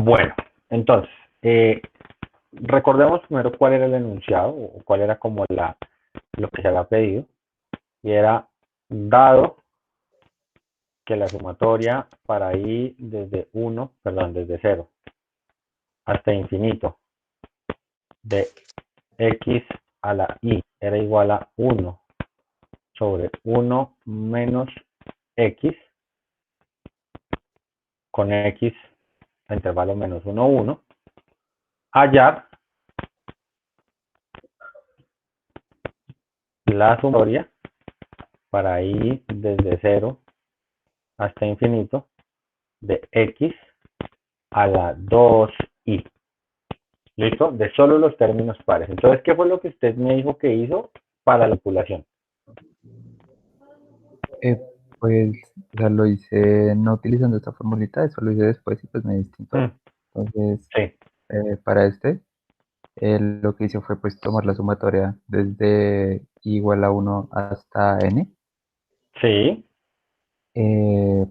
Bueno, entonces, recordemos primero cuál era el enunciado o cuál era como lo que se había pedido. Y era dado que la sumatoria para i desde 1, perdón, desde 0 hasta infinito de x a la i era igual a 1 sobre 1 menos x con x a intervalo menos 1, 1, hallar la sumatoria para i desde 0 hasta infinito de x a la 2i. ¿Listo? De solo los términos pares. Entonces, ¿qué fue lo que usted me dijo que hizo para la calculación? Eh, pues, o sea, lo hice no utilizando esta formulita, eso lo hice después y pues me di distinto ahora. Mm, Entonces, sí, para este, lo que hice fue pues tomar la sumatoria desde i igual a 1 hasta n. sí.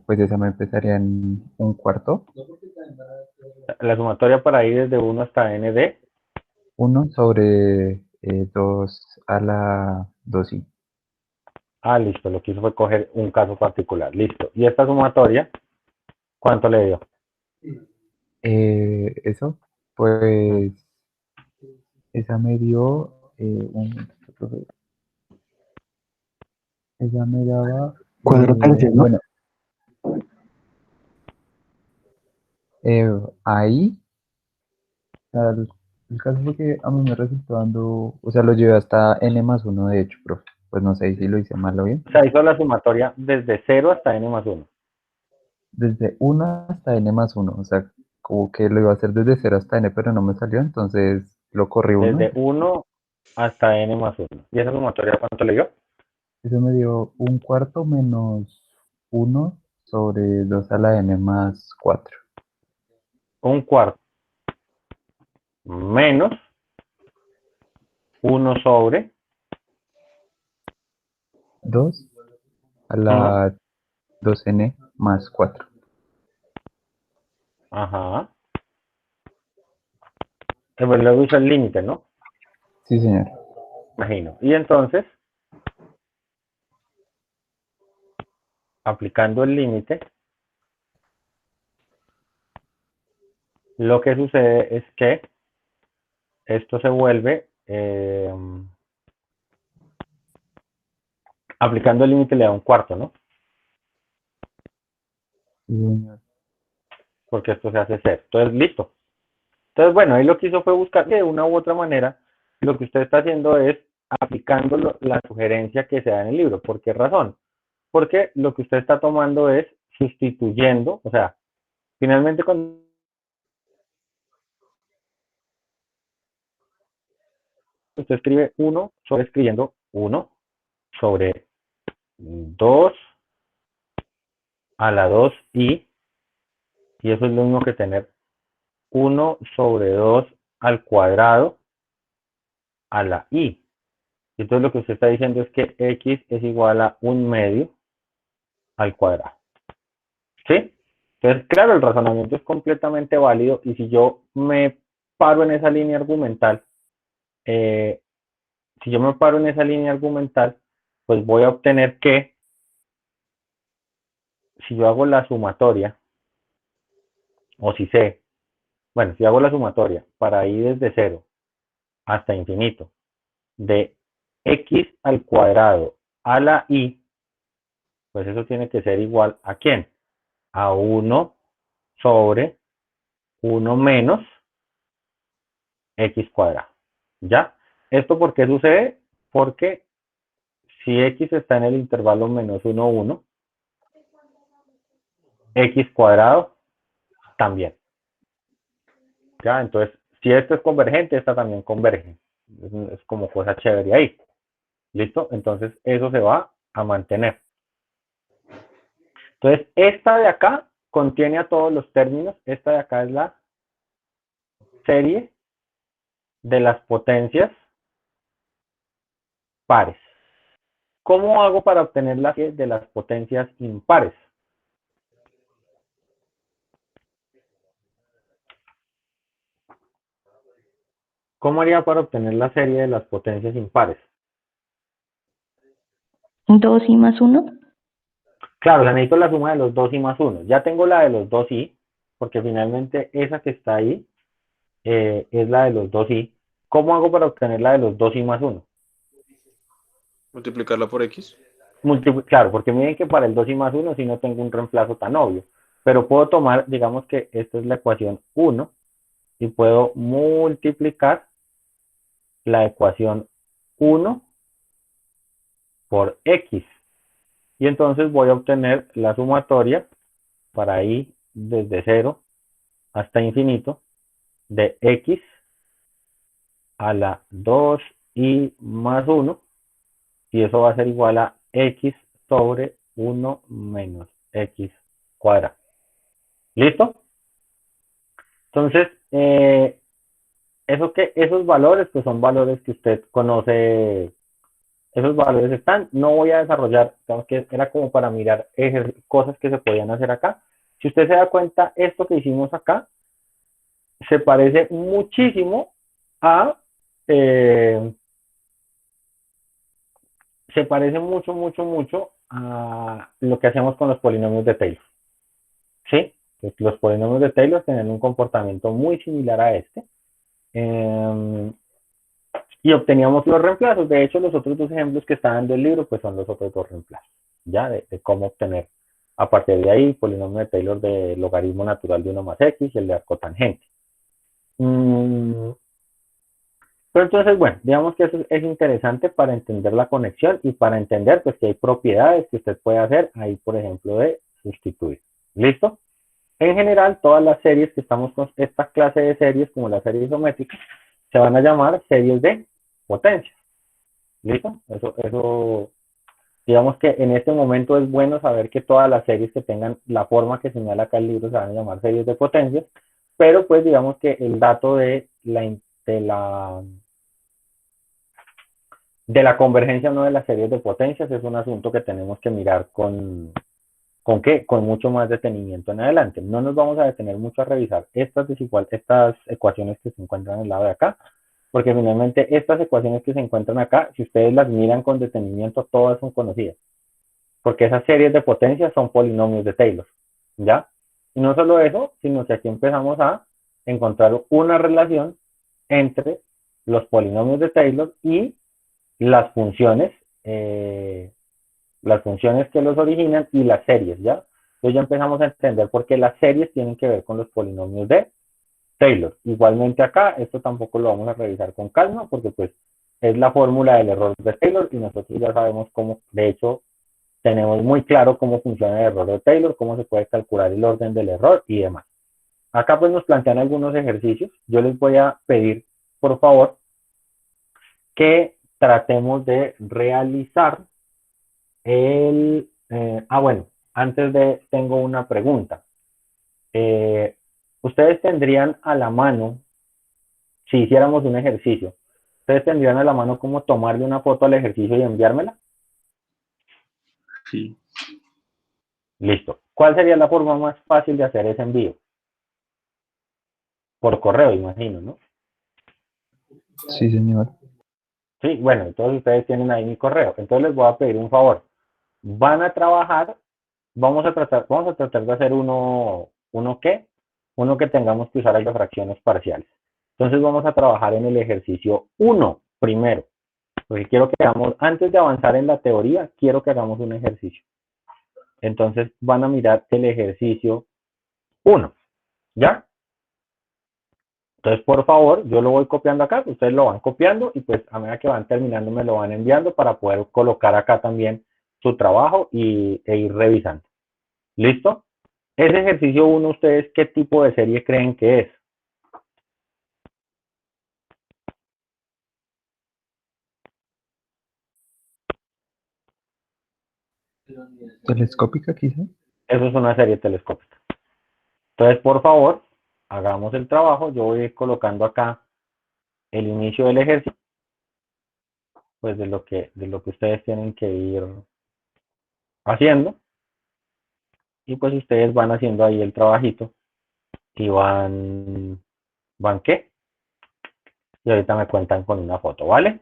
Pues esa me empezaría en un cuarto, La sumatoria para ir desde 1 hasta n de. 1 sobre 2 a la 2i. Ah, listo. Lo que hizo fue coger un caso particular. Listo. Y esta sumatoria, ¿cuánto le dio? Eso, Mm, pues esa me dio, un momentito, profe. Esa me daba, Cuadro tercio, ¿no? bueno, eh, ahí, o sea, el caso fue que a mí me resultó dando, o sea, lo llevé hasta n más uno de hecho, profe. Pues no sé si lo hice mal o bien. O sea, hizo la sumatoria desde 0 hasta n más 1. Desde 1 hasta n más uno, o sea, como que lo iba a hacer desde 0 hasta n, pero no me salió, entonces lo corrí uno. Desde 1 hasta n más 1. ¿Y esa sumatoria cuánto le dio? Eso me dio un cuarto menos uno sobre 2 a la n más 4. Un cuarto menos 1 sobre. 2 a Mm, la 2n más 4. ajá. Pero luego hizo el límite, ¿no? Sí, señor. Imagino. Y entonces, aplicando el límite, lo que sucede es que esto se vuelve, aplicando el límite le da un cuarto, ¿no? Sí, señor. Porque esto se hace cero. Entonces, listo. Entonces, bueno, ahí lo que hizo fue buscar que de una u otra manera, lo que usted está haciendo es aplicando la sugerencia que se da en el libro. ¿Por qué razón? Porque lo que usted está tomando es sustituyendo, o sea, finalmente cuando usted escribe uno sobre escribiendo uno sobre 2 a la 2i, y eso es lo mismo que tener uno sobre 2 al cuadrado a la i. Y entonces lo que usted está diciendo es que x es igual a un medio al cuadrado. ¿Sí? Entonces, claro, el razonamiento es completamente válido y si yo me paro en esa línea argumental, eh, si yo me paro en esa línea argumental, pues voy a obtener que si yo hago la sumatoria, o si sé, bueno, si hago la sumatoria para ir desde 0 hasta infinito de x al cuadrado a la i, pues eso tiene que ser igual a ¿quién? A 1 sobre 1 menos x cuadrado. ¿Ya? ¿Esto por qué sucede? Porque si x está en el intervalo menos 1, 1, x cuadrado también. ¿Ya? Entonces, si esto es convergente, esta también converge. Es como cosa chévere ahí. ¿Listo? Entonces, eso se va a mantener. Entonces, esta de acá contiene a todos los términos. Esta de acá es la serie de las potencias pares. ¿Cómo hago para obtener la serie de las potencias impares? ¿Cómo haría para obtener la serie de las potencias impares? 2i más 1. Claro, o sea, necesito la suma de los 2i más 1. Ya tengo la de los 2i, porque finalmente esa que está ahí es la de los 2i. ¿Cómo hago para obtener la de los 2i más 1? Multiplicarla por X. Claro, porque miren que para el 2i más 1 si no tengo un reemplazo tan obvio. Pero puedo tomar, digamos que esta es la ecuación 1 y puedo multiplicar la ecuación 1 por X. Y entonces voy a obtener la sumatoria para i desde 0 hasta infinito de X a la 2i más 1 y eso va a ser igual a X sobre 1 menos X cuadrado. ¿Listo? Entonces, esos valores, pues son valores que usted conoce, esos valores están. No voy a desarrollar, digamos que era como para mirar cosas que se podían hacer acá. Si usted se da cuenta, esto que hicimos acá se parece muchísimo a, eh, se parece mucho, mucho, mucho a lo que hacemos con los polinomios de Taylor. ¿Sí? Pues los polinomios de Taylor tienen un comportamiento muy similar a este. Y obteníamos los reemplazos. De hecho, los otros dos ejemplos que están del libro, pues son los otros dos reemplazos, ¿ya? De cómo obtener a partir de ahí polinomio de Taylor de logaritmo natural de 1 más x y el de arcotangente. Pero entonces, bueno, digamos que eso es interesante para entender la conexión y para entender pues que hay propiedades que usted puede hacer ahí, por ejemplo, de sustituir. ¿Listo? En general, todas las series que estamos con esta clase de series, como la serie isométrica, se van a llamar series de potencia. ¿Listo? Eso, digamos que en este momento es bueno saber que todas las series que tengan la forma que señala acá el libro se van a llamar series de potencias, pero pues digamos que el dato de la convergencia no de las series de potencias es un asunto que tenemos que mirar ¿con qué? Con mucho más detenimiento en adelante. No nos vamos a detener mucho a revisar estas ecuaciones que se encuentran al lado de acá, porque finalmente estas ecuaciones que se encuentran acá, si ustedes las miran con detenimiento, todas son conocidas, porque esas series de potencias son polinomios de Taylor, ¿ya? Y no solo eso, sino que aquí empezamos a encontrar una relación entre los polinomios de Taylor y las funciones, eh, las funciones que los originan y las series, ¿ya? Entonces ya empezamos a entender por qué las series tienen que ver con los polinomios de Taylor. Igualmente acá, esto tampoco lo vamos a revisar con calma porque pues es la fórmula del error de Taylor y nosotros ya sabemos cómo, de hecho, tenemos muy claro cómo funciona el error de Taylor, cómo se puede calcular el orden del error y demás. Acá pues nos plantean algunos ejercicios. Yo les voy a pedir, por favor, que tratemos de realizar bueno, tengo una pregunta. Ustedes tendrían a la mano, si hiciéramos un ejercicio, ustedes tendrían a la mano cómo tomarle una foto al ejercicio y enviármela. Sí. Listo. ¿Cuál sería la forma más fácil de hacer ese envío? Por correo, imagino, ¿no? Sí, señor. Sí, bueno, todos ustedes tienen ahí mi correo. Entonces les voy a pedir un favor. Van a trabajar, vamos a tratar de hacer uno que tengamos que usar las fracciones parciales. Entonces vamos a trabajar en el ejercicio 1 primero, porque quiero que hagamos, antes de avanzar en la teoría, quiero que hagamos un ejercicio. Entonces van a mirar el ejercicio 1, ¿ya? Entonces, por favor, yo lo voy copiando acá, ustedes lo van copiando y pues a medida que van terminando me lo van enviando para poder colocar acá también su trabajo e ir revisando. ¿Listo? Ese ejercicio 1, ¿ustedes qué tipo de serie creen que es? Telescópica, quizá. Eso es una serie telescópica. Entonces, por favor, hagamos el trabajo. Yo voy a ir colocando acá el inicio del ejercicio, pues de lo que ustedes tienen que ir haciendo. Y pues ustedes van haciendo ahí el trabajito y ¿van qué? y ahorita me cuentan con una foto, ¿vale?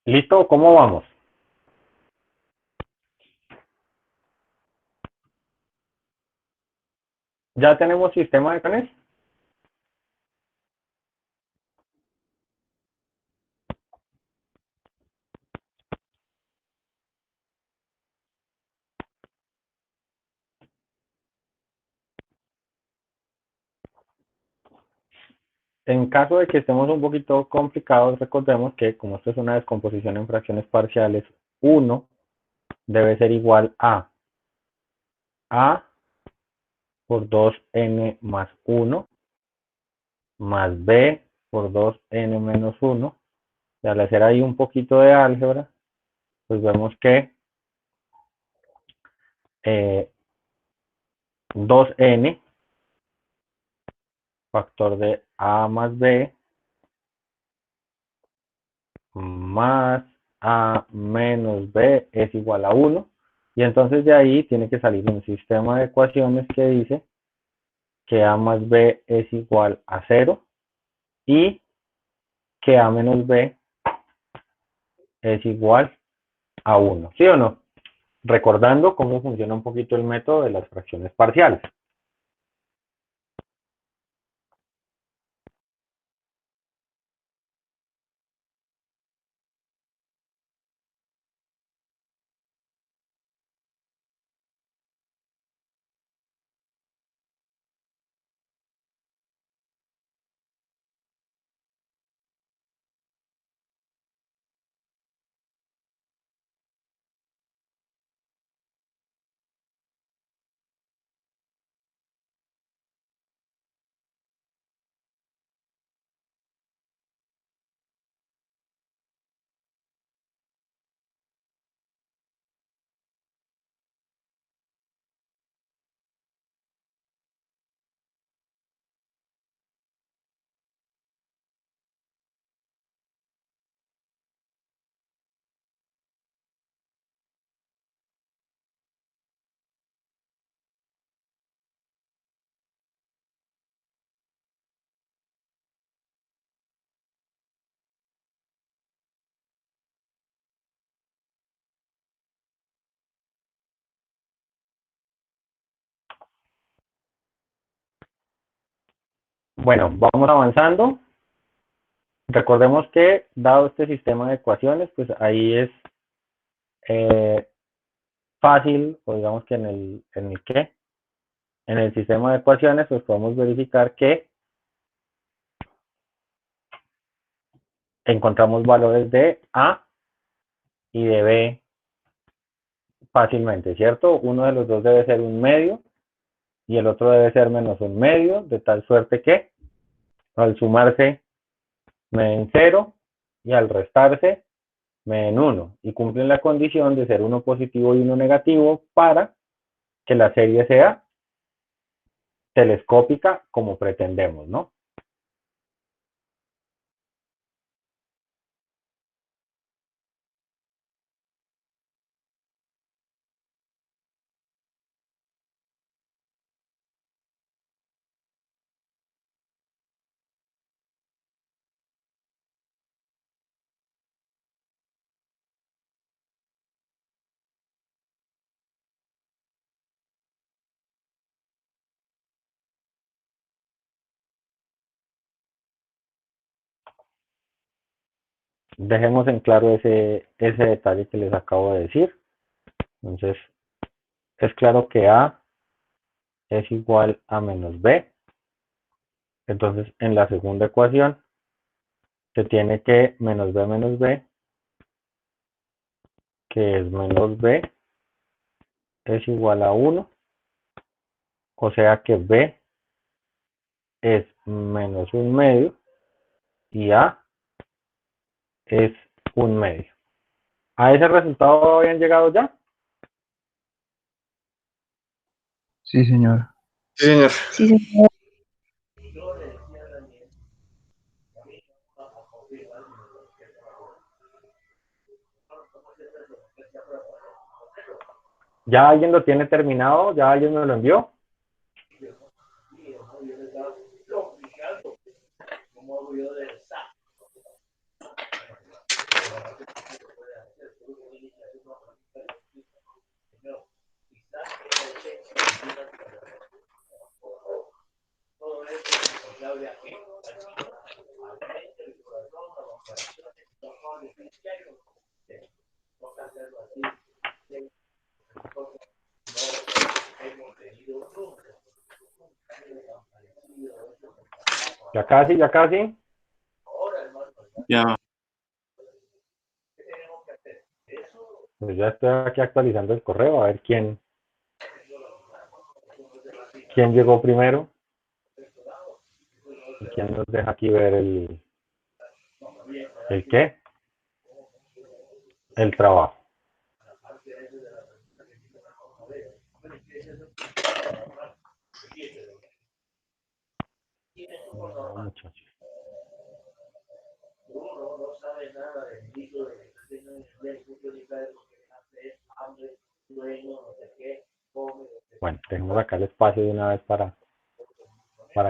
¿Listo? ¿Cómo vamos? ¿Ya tenemos sistema de canes? En caso de que estemos un poquito complicados, recordemos que como esto es una descomposición en fracciones parciales, 1 debe ser igual a por 2n más 1 más b por 2n menos 1. Y al hacer ahí un poquito de álgebra, pues vemos que 2n factor de a más b más a menos b es igual a 1. Y entonces de ahí tiene que salir un sistema de ecuaciones que dice que a más b es igual a 0 y que a menos b es igual a 1. ¿Sí o no? Recordando cómo funciona un poquito el método de las fracciones parciales. Bueno, vamos avanzando. Recordemos que, dado este sistema de ecuaciones, pues ahí es fácil, o digamos que en el sistema de ecuaciones, pues podemos verificar que encontramos valores de A y de B fácilmente, ¿cierto? Uno de los dos debe ser un medio y el otro debe ser menos un medio, de tal suerte que al sumarse me den 0 y al restarse me den 1 y cumplen la condición de ser uno positivo y uno negativo para que la serie sea telescópica como pretendemos, ¿no? Dejemos en claro ese detalle que les acabo de decir. Entonces, es claro que A es igual a menos B. Entonces, en la segunda ecuación, se tiene que menos B, que es menos B, es igual a 1. O sea que B es menos un medio y A es un medio. ¿A ese resultado habían llegado ya? Sí, señor. Sí, señor. Sí, señor. ¿Ya alguien lo tiene terminado? ¿Ya alguien me lo envió? Ya casi, ya casi. Ya. Pues ya estoy aquí actualizando el correo, a ver quién llegó primero y quién nos deja aquí ver el qué, el trabajo. No, muchachos. Bueno, tenemos acá el espacio de una vez para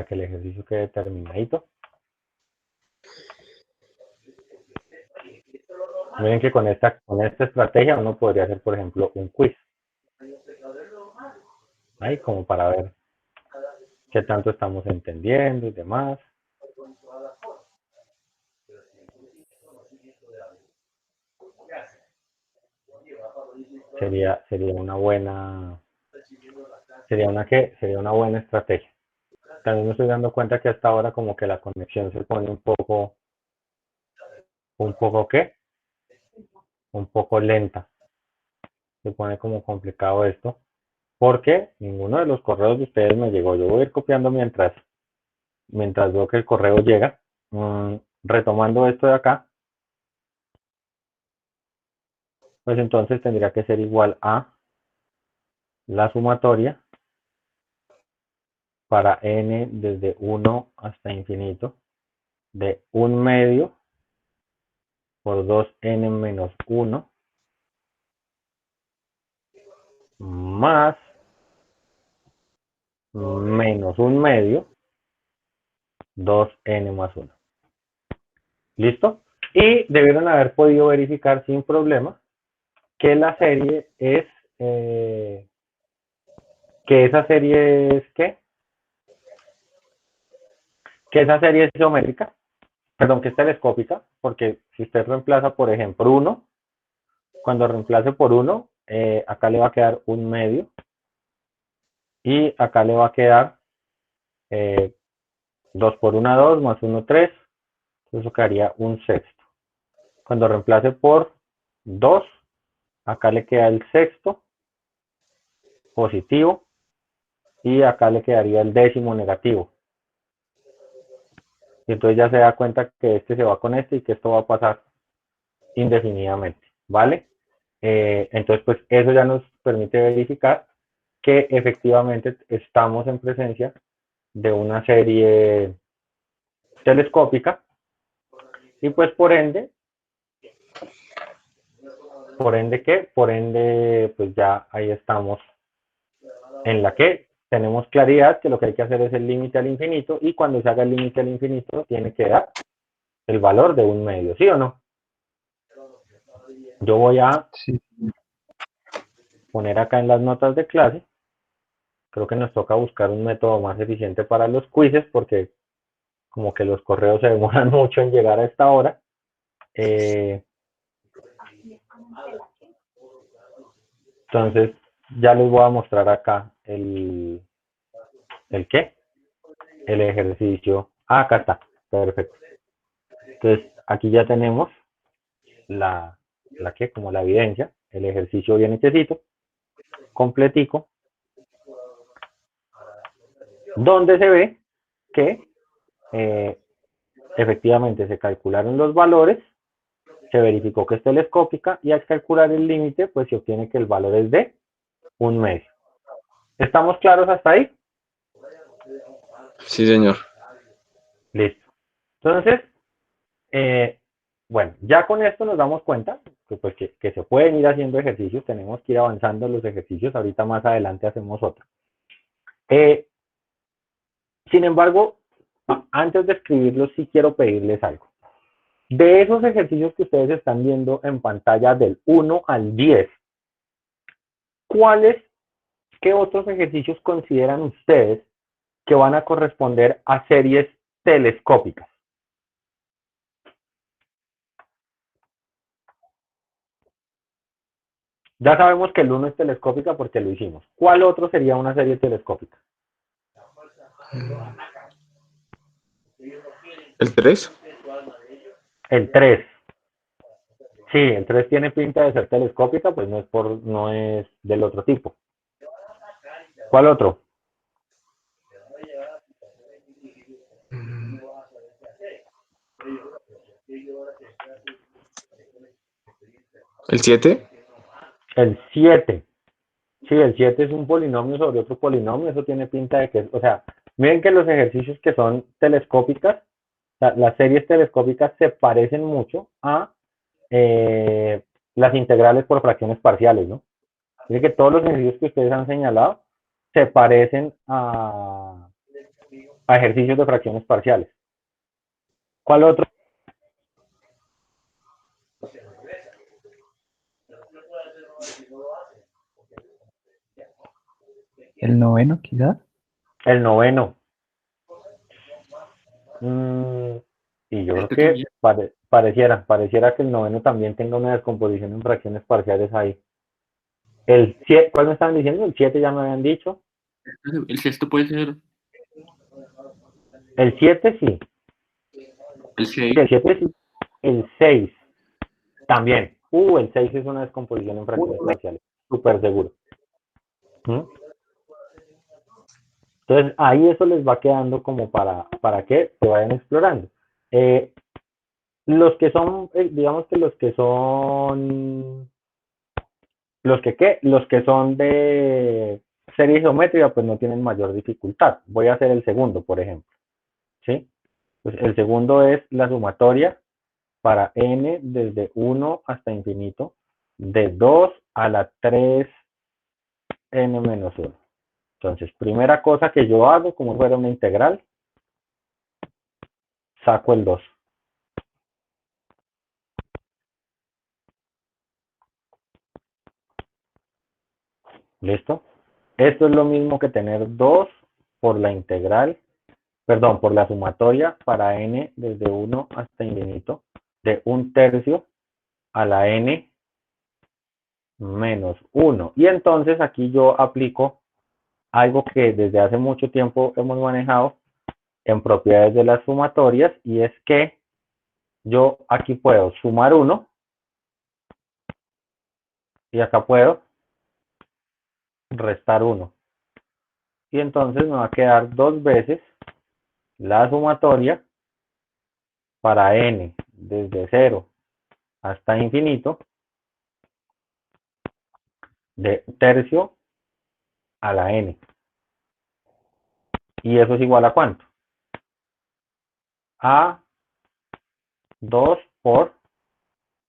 que el ejercicio quede terminadito. Miren que con esta estrategia uno podría hacer, por ejemplo, un quiz. Ahí como para ver qué tanto estamos entendiendo y demás. Sería una buena, sería una buena estrategia. También me estoy dando cuenta que hasta ahora como que la conexión se pone un poco ¿qué? Un poco lenta. Se pone como complicado esto, porque ninguno de los correos de ustedes me llegó. Yo voy a ir copiando mientras veo que el correo llega. Retomando esto de acá, pues entonces tendría que ser igual a la sumatoria para n desde 1 hasta infinito de 1/2 por 2n menos 1 más menos 1/2 2n más 1. ¿Listo? Y debieron haber podido verificar sin problema que la serie es, que esa serie es ¿qué? que esa serie es geométrica, perdón, que es telescópica, porque si usted reemplaza, por ejemplo, 1, cuando reemplace por 1, acá le va a quedar un medio y acá le va a quedar 2 por 1, 2, más 1, 3, eso quedaría un sexto. Cuando reemplace por 2, acá le queda el sexto positivo y acá le quedaría el décimo negativo. Y entonces ya se da cuenta que este se va con este y que esto va a pasar indefinidamente, ¿vale? Entonces, pues eso ya nos permite verificar que efectivamente estamos en presencia de una serie telescópica y pues por ende, pues ya ahí estamos en la que tenemos claridad que lo que hay que hacer es el límite al infinito y cuando se haga el límite al infinito tiene que dar el valor de un medio, ¿sí o no? Yo voy a Sí, poner acá en las notas de clase, creo que nos toca buscar un método más eficiente para los quizzes porque como que los correos se demoran mucho en llegar a esta hora. Entonces, ya les voy a mostrar acá ¿el qué? El ejercicio. Ah, acá está. Perfecto. Entonces, aquí ya tenemos como la evidencia, el ejercicio bien hechecito, completico, donde se ve que efectivamente se calcularon los valores, se verificó que es telescópica y al calcular el límite, pues se obtiene que el valor es de un medio. ¿Estamos claros hasta ahí? Sí, señor. Listo. Entonces, bueno, ya con esto nos damos cuenta que, pues, que se pueden ir haciendo ejercicios, tenemos que ir avanzando en los ejercicios, ahorita más adelante hacemos otro. Sin embargo, antes de escribirlos, sí quiero pedirles algo. De esos ejercicios que ustedes están viendo en pantalla del 1 al 10, qué otros ejercicios consideran ustedes que van a corresponder a series telescópicas? Ya sabemos que el 1 es telescópica porque lo hicimos. ¿Cuál otro sería una serie telescópica? ¿El 3? El 3. Sí, el 3 tiene pinta de ser telescópica, pues no es del otro tipo. ¿Cuál otro? ¿El 7? El 7. Sí, el 7 es un polinomio sobre otro polinomio, eso tiene pinta de que, o sea, miren que los ejercicios que son telescópicas, las series telescópicas se parecen mucho a las integrales por fracciones parciales, ¿no? Miren que todos los ejercicios que ustedes han señalado se parecen a ejercicios de fracciones parciales. ¿Cuál otro? el noveno quizás. El noveno. Mm, y yo creo Este que también. pareciera que el noveno también tenga una descomposición en fracciones parciales ahí. El 7, ¿cuál me estaban diciendo? El 7 ya me habían dicho. El sexto puede ser El 7 sí. el Sí, 6. el 7 sí. El 6 también. El 6 es una descomposición en fracciones parciales. Súper seguro. ¿Mm? Entonces, ahí eso les va quedando como para que se vayan explorando. Los que son, digamos que los que son de serie geométrica, pues no tienen mayor dificultad. Voy a hacer el segundo, por ejemplo. ¿Sí? Pues el segundo es la sumatoria para n desde 1 hasta infinito de 2 a la 3n menos 1. Entonces, primera cosa que yo hago, como fuera una integral, saco el 2. ¿Listo? Esto es lo mismo que tener 2 por la integral perdón, por la sumatoria para n desde 1 hasta infinito de 1/3 a la n menos 1. Y entonces aquí yo aplico algo que desde hace mucho tiempo hemos manejado en propiedades de las sumatorias, y es que yo aquí puedo sumar 1 y acá puedo restar 1. Y entonces me va a quedar 2 veces la sumatoria para n desde 0 hasta infinito de 1/3 a la n. ¿Y eso es igual a cuánto? A 2 por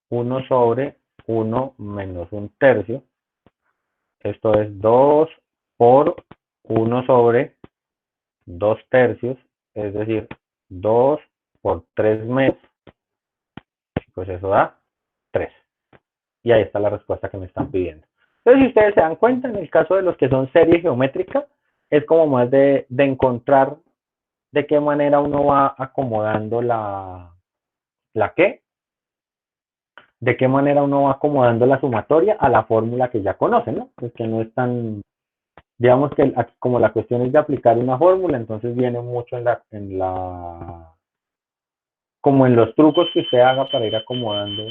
1 sobre 1 menos 1/3. Esto es 2 por 1 sobre 2/3, es decir, 2 por 3 meses. Pues eso da 3. Y ahí está la respuesta que me están pidiendo. Entonces, si ustedes se dan cuenta, en el caso de los que son serie geométrica, es como más de encontrar de qué manera uno va acomodando de qué manera uno va acomodando la sumatoria a la fórmula que ya conocen, ¿no? Pues que no es tan, digamos que aquí, como la cuestión es de aplicar una fórmula, entonces viene mucho como en los trucos que usted haga para ir acomodando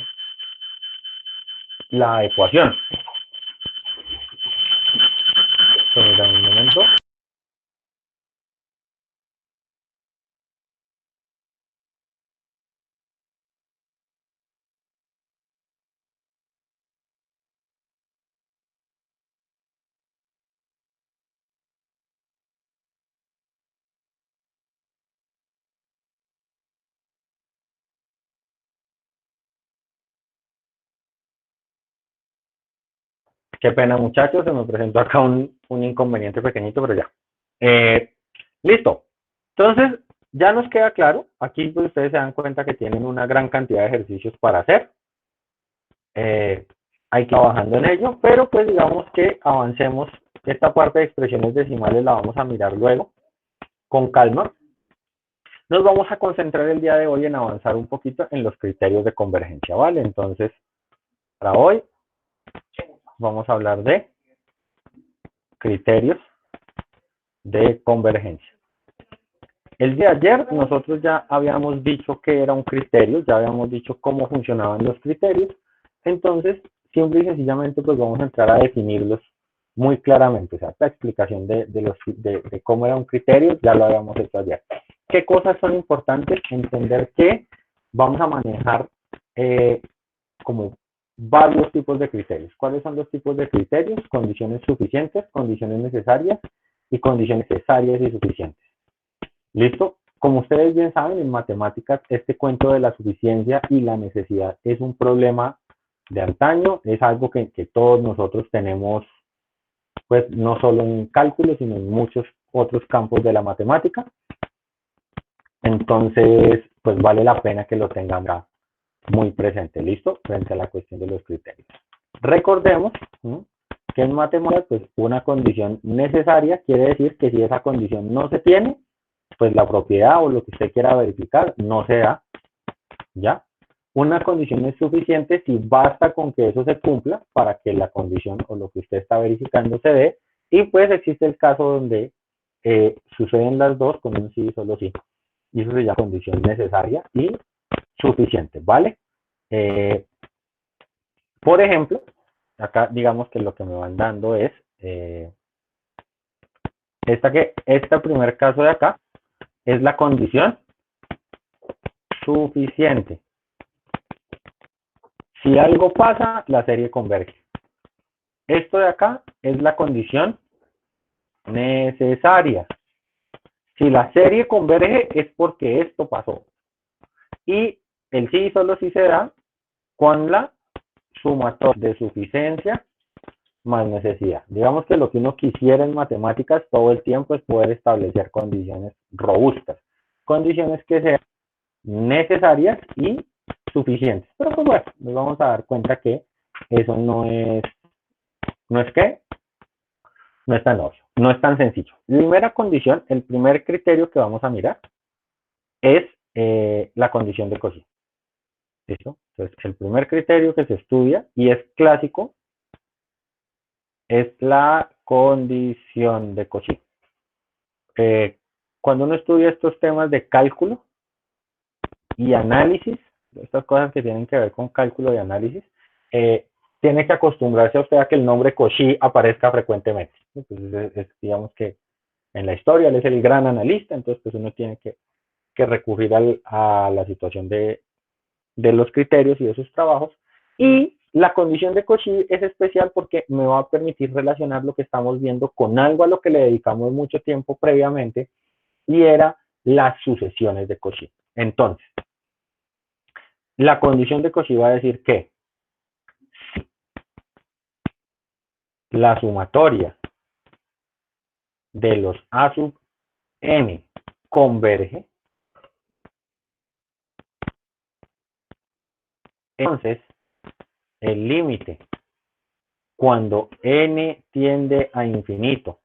la ecuación. Permítanme un momento. Qué pena, muchachos, se me presentó acá un inconveniente pequeñito, pero ya. Listo. Entonces, ya nos queda claro. Aquí pues, ustedes se dan cuenta que tienen una gran cantidad de ejercicios para hacer. Hay que ir trabajando en ello, pero pues digamos que avancemos. Esta parte de expresiones decimales la vamos a mirar luego, con calma. Nos vamos a concentrar el día de hoy en avanzar un poquito en los criterios de convergencia, ¿vale? Entonces, para hoy vamos a hablar de criterios de convergencia. El día de ayer nosotros ya habíamos dicho que era un criterio, ya habíamos dicho cómo funcionaban los criterios, entonces simple y sencillamente pues vamos a entrar a definirlos muy claramente, o sea, la explicación de cómo era un criterio ya lo habíamos hecho ayer. ¿Qué cosas son importantes? Entender que vamos a manejar como varios tipos de criterios. ¿Cuáles son los tipos de criterios? Condiciones suficientes, condiciones necesarias y condiciones necesarias y suficientes. ¿Listo? Como ustedes bien saben, en matemáticas este cuento de la suficiencia y la necesidad es un problema de antaño, es algo que todos nosotros tenemos, pues no solo en cálculo, sino en muchos otros campos de la matemática. Entonces, pues vale la pena que lo tengamos muy presente, ¿listo? Frente a la cuestión de los criterios. Recordemos que en matemáticas, pues una condición necesaria quiere decir que si esa condición no se tiene, pues la propiedad o lo que usted quiera verificar no se da, ¿ya? Una condición es suficiente si basta con que eso se cumpla para que la condición o lo que usted está verificando se dé, y pues existe el caso donde suceden las dos con un sí y solo sí, y eso se llama condición necesaria y suficiente, ¿vale? Por ejemplo, acá digamos que lo que me van dando es este primer caso de acá es la condición suficiente. Si algo pasa, la serie converge. Esto de acá es la condición necesaria. Si la serie converge es porque esto pasó. Y el sí solo sí se da con la sumatoria de suficiencia más necesidad. Digamos que lo que uno quisiera en matemáticas todo el tiempo es poder establecer condiciones robustas. Condiciones que sean necesarias y suficientes. Pero pues bueno, nos vamos a dar cuenta que eso no es tan obvio. no es tan sencillo. Primera condición, el primer criterio que vamos a mirar es la condición de Cauchy. ¿Listo? Entonces, el primer criterio que se estudia, y es clásico, es la condición de Cauchy. Cuando uno estudia estos temas de cálculo y análisis, estas cosas que tienen que ver con cálculo y análisis, tiene que acostumbrarse a usted a que el nombre Cauchy aparezca frecuentemente. Entonces, digamos que en la historia él es el gran analista, entonces pues uno tiene que recurrir a la situación de los criterios y de sus trabajos. Y la condición de Cauchy es especial porque me va a permitir relacionar lo que estamos viendo con algo a lo que le dedicamos mucho tiempo previamente, y era las sucesiones de Cauchy. Entonces, la condición de Cauchy va a decir que la sumatoria de los A sub n converge, entonces el límite cuando n tiende a infinito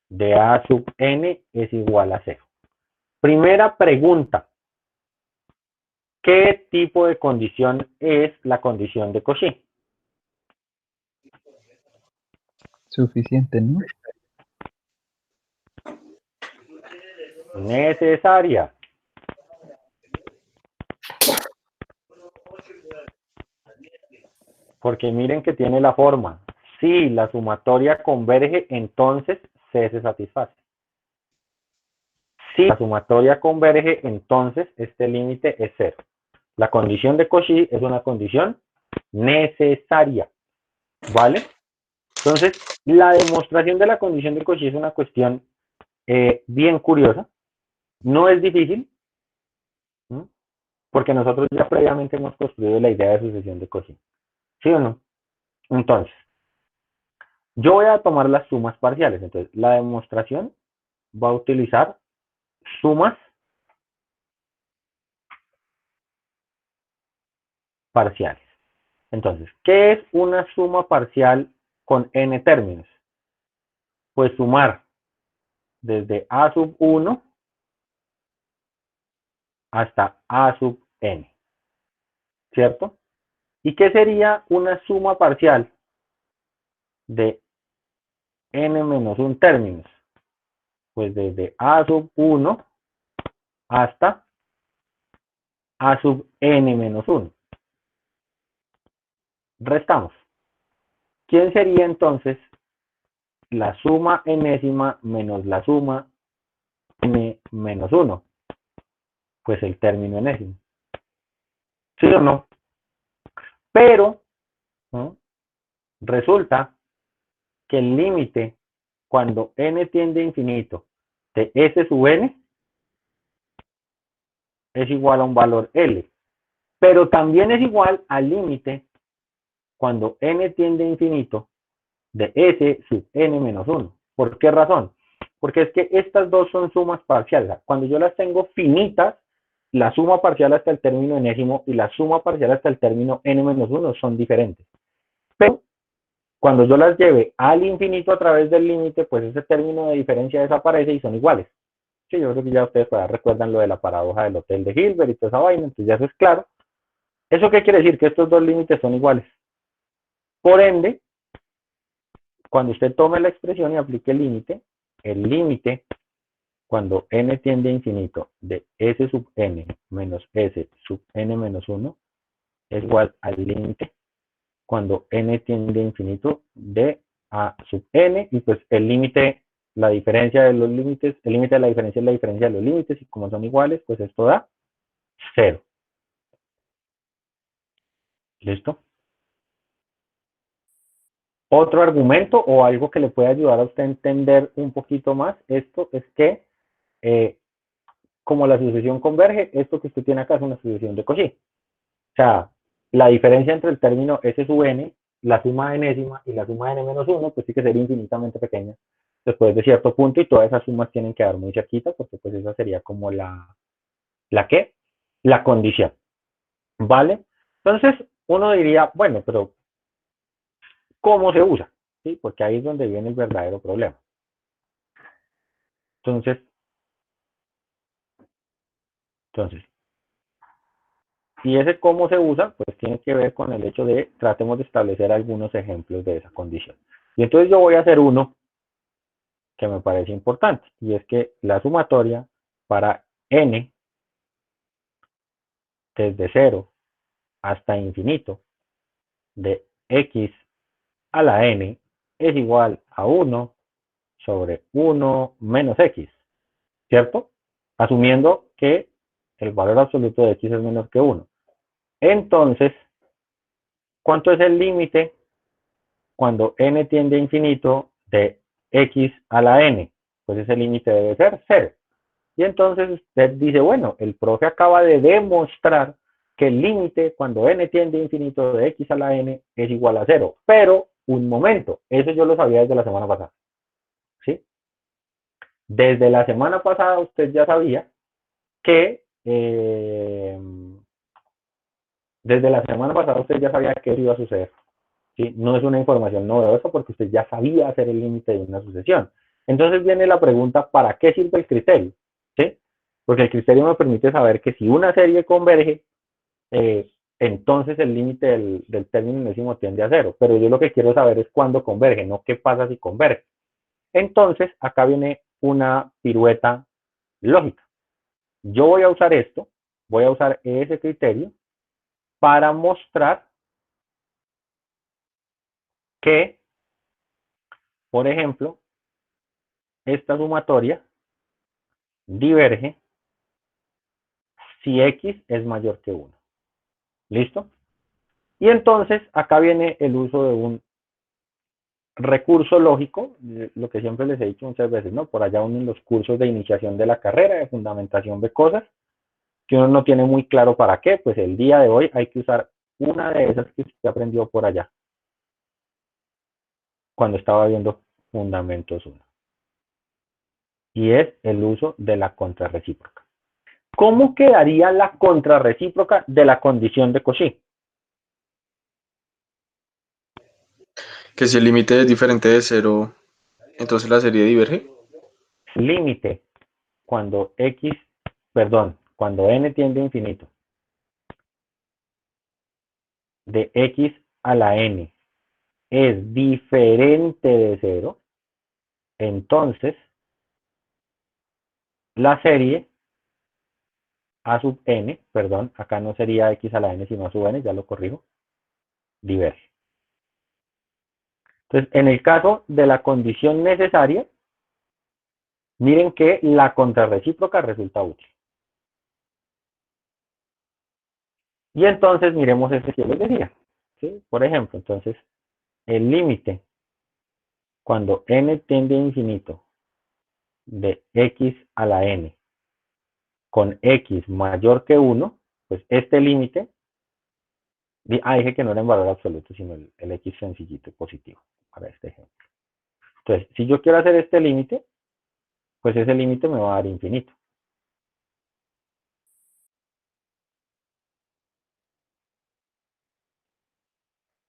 de A sub n es igual a 0. Primera pregunta: ¿qué tipo de condición es la condición de Cauchy? Suficiente, ¿no? Necesaria. Porque miren que tiene la forma. Si la sumatoria converge, entonces C se satisface. Si la sumatoria converge, entonces este límite es 0. La condición de Cauchy es una condición necesaria. ¿Vale? Entonces, la demostración de la condición de Cauchy es una cuestión bien curiosa. No es difícil, ¿sí? Porque nosotros ya previamente hemos construido la idea de sucesión de Cauchy. ¿Sí o no? Entonces, yo voy a tomar las sumas parciales. Entonces, la demostración va a utilizar sumas parciales. Entonces, ¿qué es una suma parcial con n términos? Pues sumar desde a sub 1 hasta a sub n, ¿cierto? ¿Y qué sería una suma parcial de n menos 1 términos? Pues desde a sub 1 hasta a sub n menos 1. Restamos. ¿Quién sería entonces la suma enésima menos la suma n menos 1? Pues el término enésimo. ¿Sí o no? Pero, ¿no?, resulta que el límite cuando n tiende a infinito de s sub n es igual a un valor L. Pero también es igual al límite cuando n tiende a infinito de s sub n menos 1. ¿Por qué razón? Porque es que estas dos son sumas parciales. Cuando yo las tengo finitas, la suma parcial hasta el término enésimo y la suma parcial hasta el término n menos 1 son diferentes. Pero cuando yo las lleve al infinito a través del límite, pues ese término de diferencia desaparece y son iguales. Sí, yo creo que ya ustedes recuerdan lo de la paradoja del hotel de Hilbert y toda esa vaina, entonces ya eso es claro. ¿Eso qué quiere decir? Que estos dos límites son iguales. Por ende, cuando usted tome la expresión y aplique el límite cuando n tiende a infinito de s sub n menos s sub n menos 1 es igual al límite cuando n tiende a infinito de a sub n, y pues el límite, la diferencia de los límites, el límite de la diferencia es la diferencia de los límites, y como son iguales, pues esto da 0. ¿Listo? Otro argumento o algo que le puede ayudar a usted a entender un poquito más esto es que como la sucesión converge, esto que usted tiene acá es una sucesión de Cauchy. O sea, la diferencia entre el término s sub n, la suma enésima y la suma n menos 1, pues sí que sería infinitamente pequeña después de cierto punto, y todas esas sumas tienen que dar muy cerquita, porque pues esa sería como ¿la qué? La condición. ¿Vale? Entonces, uno diría, bueno, pero ¿cómo se usa? ¿Sí? Porque ahí es donde viene el verdadero problema. Entonces, y ese cómo se usa, pues tiene que ver con el hecho de tratemos de establecer algunos ejemplos de esa condición. Y entonces yo voy a hacer uno que me parece importante, y es que la sumatoria para n desde 0 hasta infinito de x a la n es igual a 1 sobre 1 menos x, ¿cierto? Asumiendo que el valor absoluto de x es menor que 1. Entonces, ¿cuánto es el límite cuando n tiende a infinito de x a la n? Pues ese límite debe ser 0. Y entonces usted dice, bueno, el profe acaba de demostrar que el límite cuando n tiende a infinito de x a la n es igual a 0. Pero, un momento, eso yo lo sabía desde la semana pasada. ¿Sí? Desde la semana pasada usted ya sabía que desde la semana pasada usted ya sabía que eso iba a suceder. ¿Sí? No es una información novedosa porque usted ya sabía hacer el límite de una sucesión. Entonces viene la pregunta, ¿para qué sirve el criterio? ¿Sí? Porque el criterio me permite saber que si una serie converge, entonces el límite del término enésimo tiende a 0. Pero yo lo que quiero saber es cuándo converge, no qué pasa si converge. Entonces, acá viene una pirueta lógica. Yo voy a usar esto, voy a usar ese criterio para mostrar que, por ejemplo, esta sumatoria diverge si x es mayor que 1. ¿Listo? Y entonces acá viene el uso de un recurso lógico, lo que siempre les he dicho muchas veces, ¿no? Por allá uno en los cursos de iniciación de la carrera, de fundamentación de cosas, que uno no tiene muy claro para qué, pues el día de hoy hay que usar una de esas que usted aprendió por allá, cuando estaba viendo Fundamentos 1. Y es el uso de la contrarrecíproca. ¿Cómo quedaría la contrarrecíproca de la condición de Cauchy? Que si el límite es diferente de 0, entonces la serie diverge. Límite cuando x, perdón, cuando n tiende a infinito, de x a la n es diferente de 0, entonces la serie a sub n, perdón, acá no sería x a la n, sino a sub n, ya lo corrijo, diverge. Entonces, en el caso de la condición necesaria, miren que la contrarrecíproca resulta útil. Y entonces miremos este que yo les decía. ¿Sí? Por ejemplo, entonces, el límite cuando n tiende a infinito de x a la n con x mayor que 1, pues este límite, dije que no era en valor absoluto, sino el x sencillito positivo, para este ejemplo. Entonces, si yo quiero hacer este límite, pues ese límite me va a dar infinito.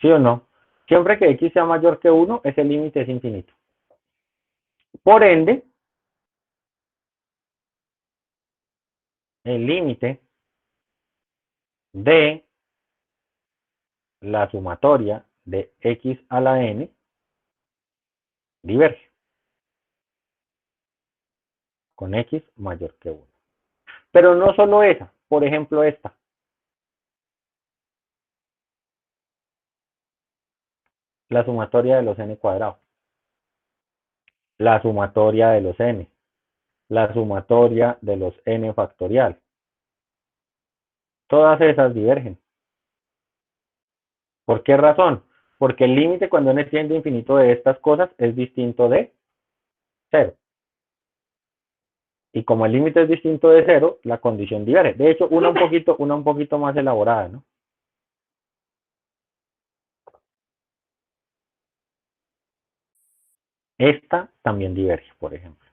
¿Sí o no? Siempre que x sea mayor que 1, ese límite es infinito. Por ende, el límite de la sumatoria de x a la n diverge con x mayor que 1. Pero no solo esa, por ejemplo esta. La sumatoria de los n cuadrados, la sumatoria de los n, la sumatoria de los n factorial. Todas esas divergen. ¿Por qué razón? Porque el límite cuando n tiende a infinito de estas cosas es distinto de 0. Y como el límite es distinto de 0, la condición diverge. De hecho, una un poquito más elaborada, ¿no? Esta también diverge, por ejemplo.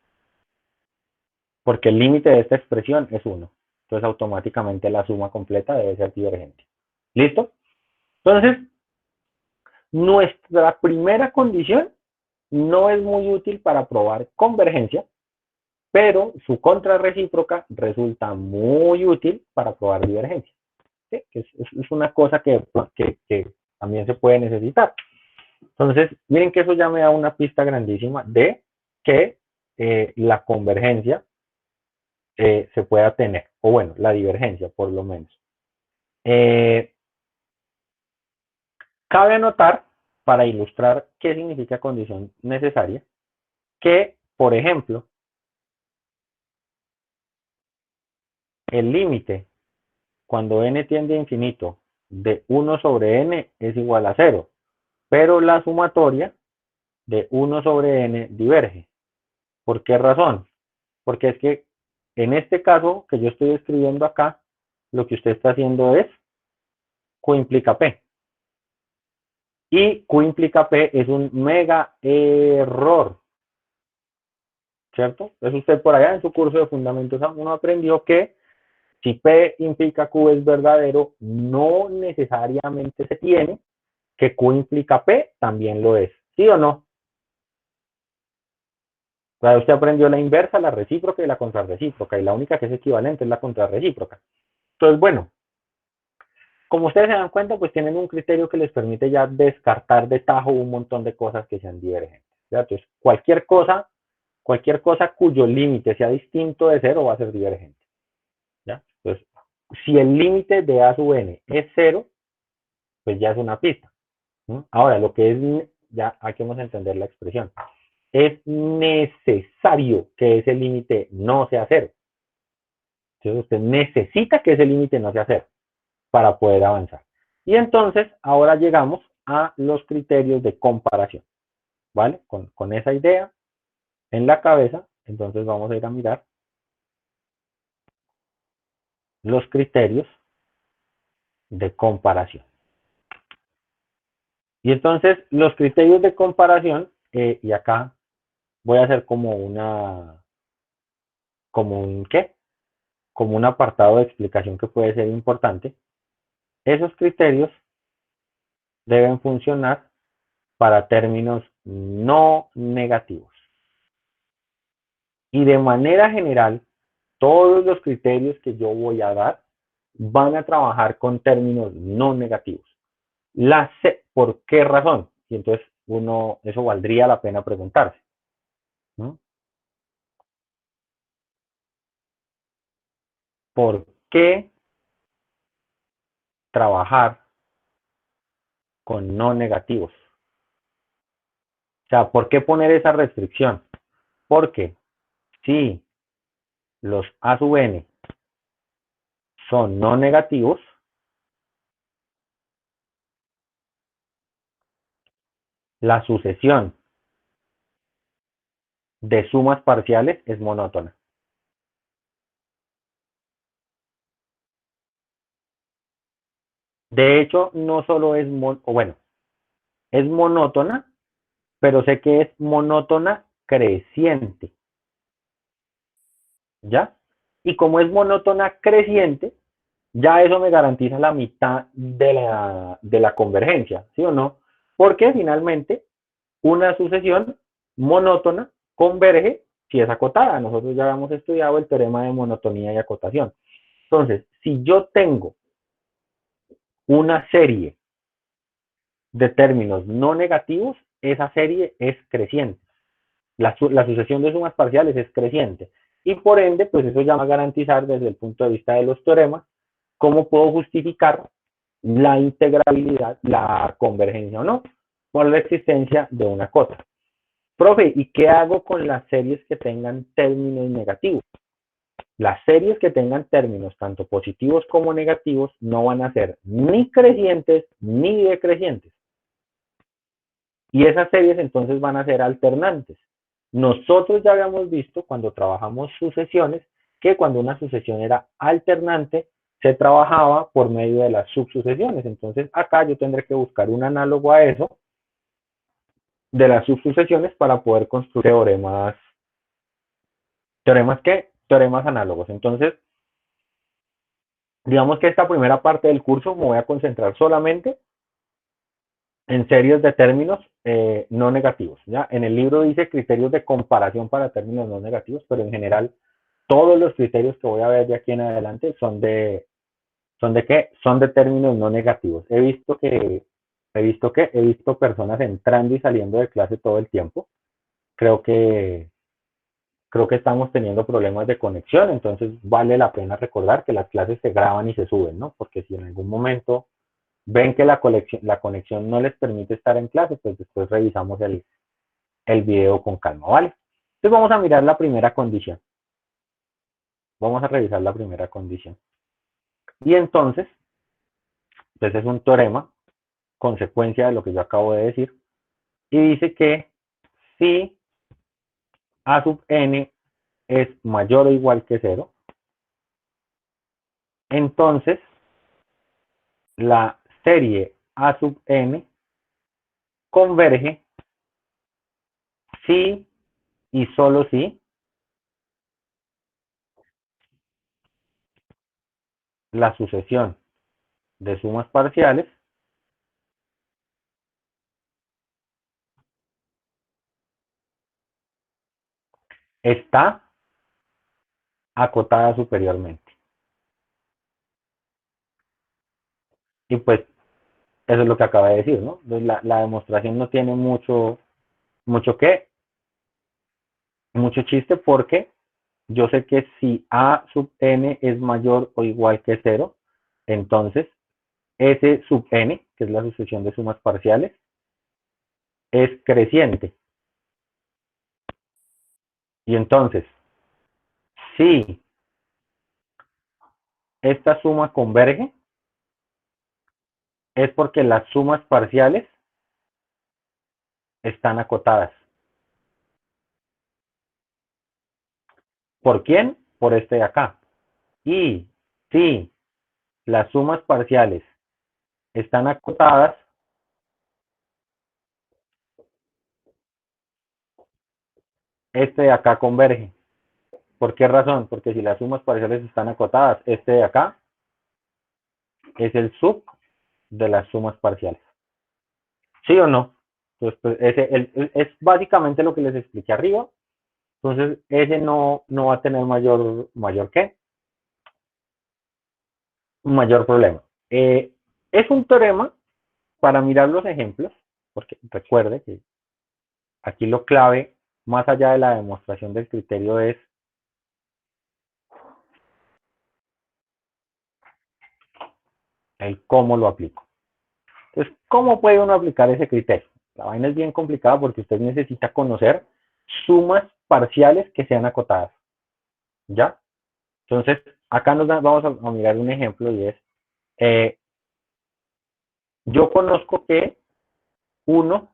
Porque el límite de esta expresión es 1. Entonces, automáticamente la suma completa debe ser divergente. ¿Listo? Entonces, nuestra primera condición no es muy útil para probar convergencia, pero su contrarrecíproca resulta muy útil para probar divergencia. ¿Sí? Es una cosa que también se puede necesitar. Entonces, miren que eso ya me da una pista grandísima de que la convergencia se pueda tener, o bueno, la divergencia por lo menos. Cabe anotar, para ilustrar qué significa condición necesaria, que, por ejemplo, el límite cuando n tiende a infinito de 1 sobre n es igual a 0, pero la sumatoria de 1 sobre n diverge. ¿Por qué razón? Porque es que en este caso que yo estoy escribiendo acá, lo que usted está haciendo es Q implica P. Y Q implica P es un mega error, ¿cierto? Entonces usted por allá en su curso de Fundamentos 1 aprendió que si P implica Q es verdadero, no necesariamente se tiene que Q implica P también lo es. ¿Sí o no? O sea, usted aprendió la inversa, la recíproca y la contrarrecíproca, y la única que es equivalente es la contrarrecíproca. Entonces, bueno, como ustedes se dan cuenta, pues tienen un criterio que les permite ya descartar de tajo un montón de cosas que sean divergentes. ¿Cierto? Entonces, cualquier cosa cuyo límite sea distinto de cero va a ser divergente. ¿Ya? Entonces, si el límite de A sub n es cero, pues ya es una pista. ¿No? Ahora, lo que es, ya aquí vamos a entender la expresión, es necesario que ese límite no sea cero. Entonces, usted necesita que ese límite no sea cero para poder avanzar. Y entonces, ahora llegamos a los criterios de comparación. ¿Vale? Con esa idea en la cabeza, entonces vamos a ir a mirar los criterios de comparación. Y entonces, los criterios de comparación, y acá voy a hacer como ¿qué? Como un apartado de explicación que puede ser importante. Esos criterios deben funcionar para términos no negativos. Y de manera general, todos los criterios que yo voy a dar van a trabajar con términos no negativos. ¿Por qué razón? Y entonces eso valdría la pena preguntarse, ¿no? ¿Por qué trabajar con no negativos? O sea, ¿por qué poner esa restricción? Porque si los A sub n son no negativos, la sucesión de sumas parciales es monótona. De hecho, no solo es, es monótona, pero sé que es monótona creciente. ¿Ya? Y como es monótona creciente, ya eso me garantiza la mitad de la convergencia, ¿sí o no? Porque finalmente una sucesión monótona converge si es acotada. Nosotros ya habíamos estudiado el teorema de monotonía y acotación. Entonces, si yo tengo una serie de términos no negativos, esa serie es creciente. La sucesión de sumas parciales es creciente. Y por ende, pues eso ya va a garantizar desde el punto de vista de los teoremas cómo puedo justificar la integrabilidad, la convergencia o no, por la existencia de una cosa. Profe, ¿y qué hago con las series que tengan términos negativos? Las series que tengan términos tanto positivos como negativos no van a ser ni crecientes ni decrecientes. Y esas series entonces van a ser alternantes. Nosotros ya habíamos visto cuando trabajamos sucesiones que cuando una sucesión era alternante se trabajaba por medio de las subsucesiones. Entonces acá yo tendré que buscar un análogo a eso de las subsucesiones para poder construir teoremas. ¿Teoremas qué? Teoremas análogos. Entonces, digamos que esta primera parte del curso me voy a concentrar solamente en series de términos no negativos. ¿Ya? En el libro dice criterios de comparación para términos no negativos, pero en general todos los criterios que voy a ver de aquí en adelante ¿son de qué? Son de términos no negativos. He visto personas entrando y saliendo de clase todo el tiempo. Creo que, creo que estamos teniendo problemas de conexión, entonces vale la pena recordar que las clases se graban y se suben, ¿no? Porque si en algún momento ven que la conexión no les permite estar en clase, pues después revisamos el video con calma, ¿vale? Entonces vamos a mirar la primera condición. Vamos a revisar la primera condición. Y entonces, pues es un teorema, consecuencia de lo que yo acabo de decir, y dice que si a sub n es mayor o igual que 0, entonces la serie a sub n converge si y solo si la sucesión de sumas parciales está acotada superiormente. Y pues eso es lo que acaba de decir, ¿no? Entonces, la demostración no tiene mucho mucho chiste, porque yo sé que si a sub n es mayor o igual que 0, entonces S sub n, que es la sucesión de sumas parciales, es creciente. Y entonces, si esta suma converge, es porque las sumas parciales están acotadas. ¿Por quién? Por este de acá. Y si las sumas parciales están acotadas, este de acá converge. ¿Por qué razón? Porque si las sumas parciales están acotadas, este de acá es el sub de las sumas parciales. ¿Sí o no? Entonces, pues, es básicamente lo que les expliqué arriba. Entonces, ese no va a tener mayor problema. Es un teorema para mirar los ejemplos, porque recuerde que aquí lo clave, más allá de la demostración del criterio, es el cómo lo aplico. Entonces, ¿cómo puede uno aplicar ese criterio? La vaina es bien complicada porque usted necesita conocer sumas parciales que sean acotadas. ¿Ya? Entonces, acá vamos a mirar un ejemplo, y es, eh, yo conozco que 1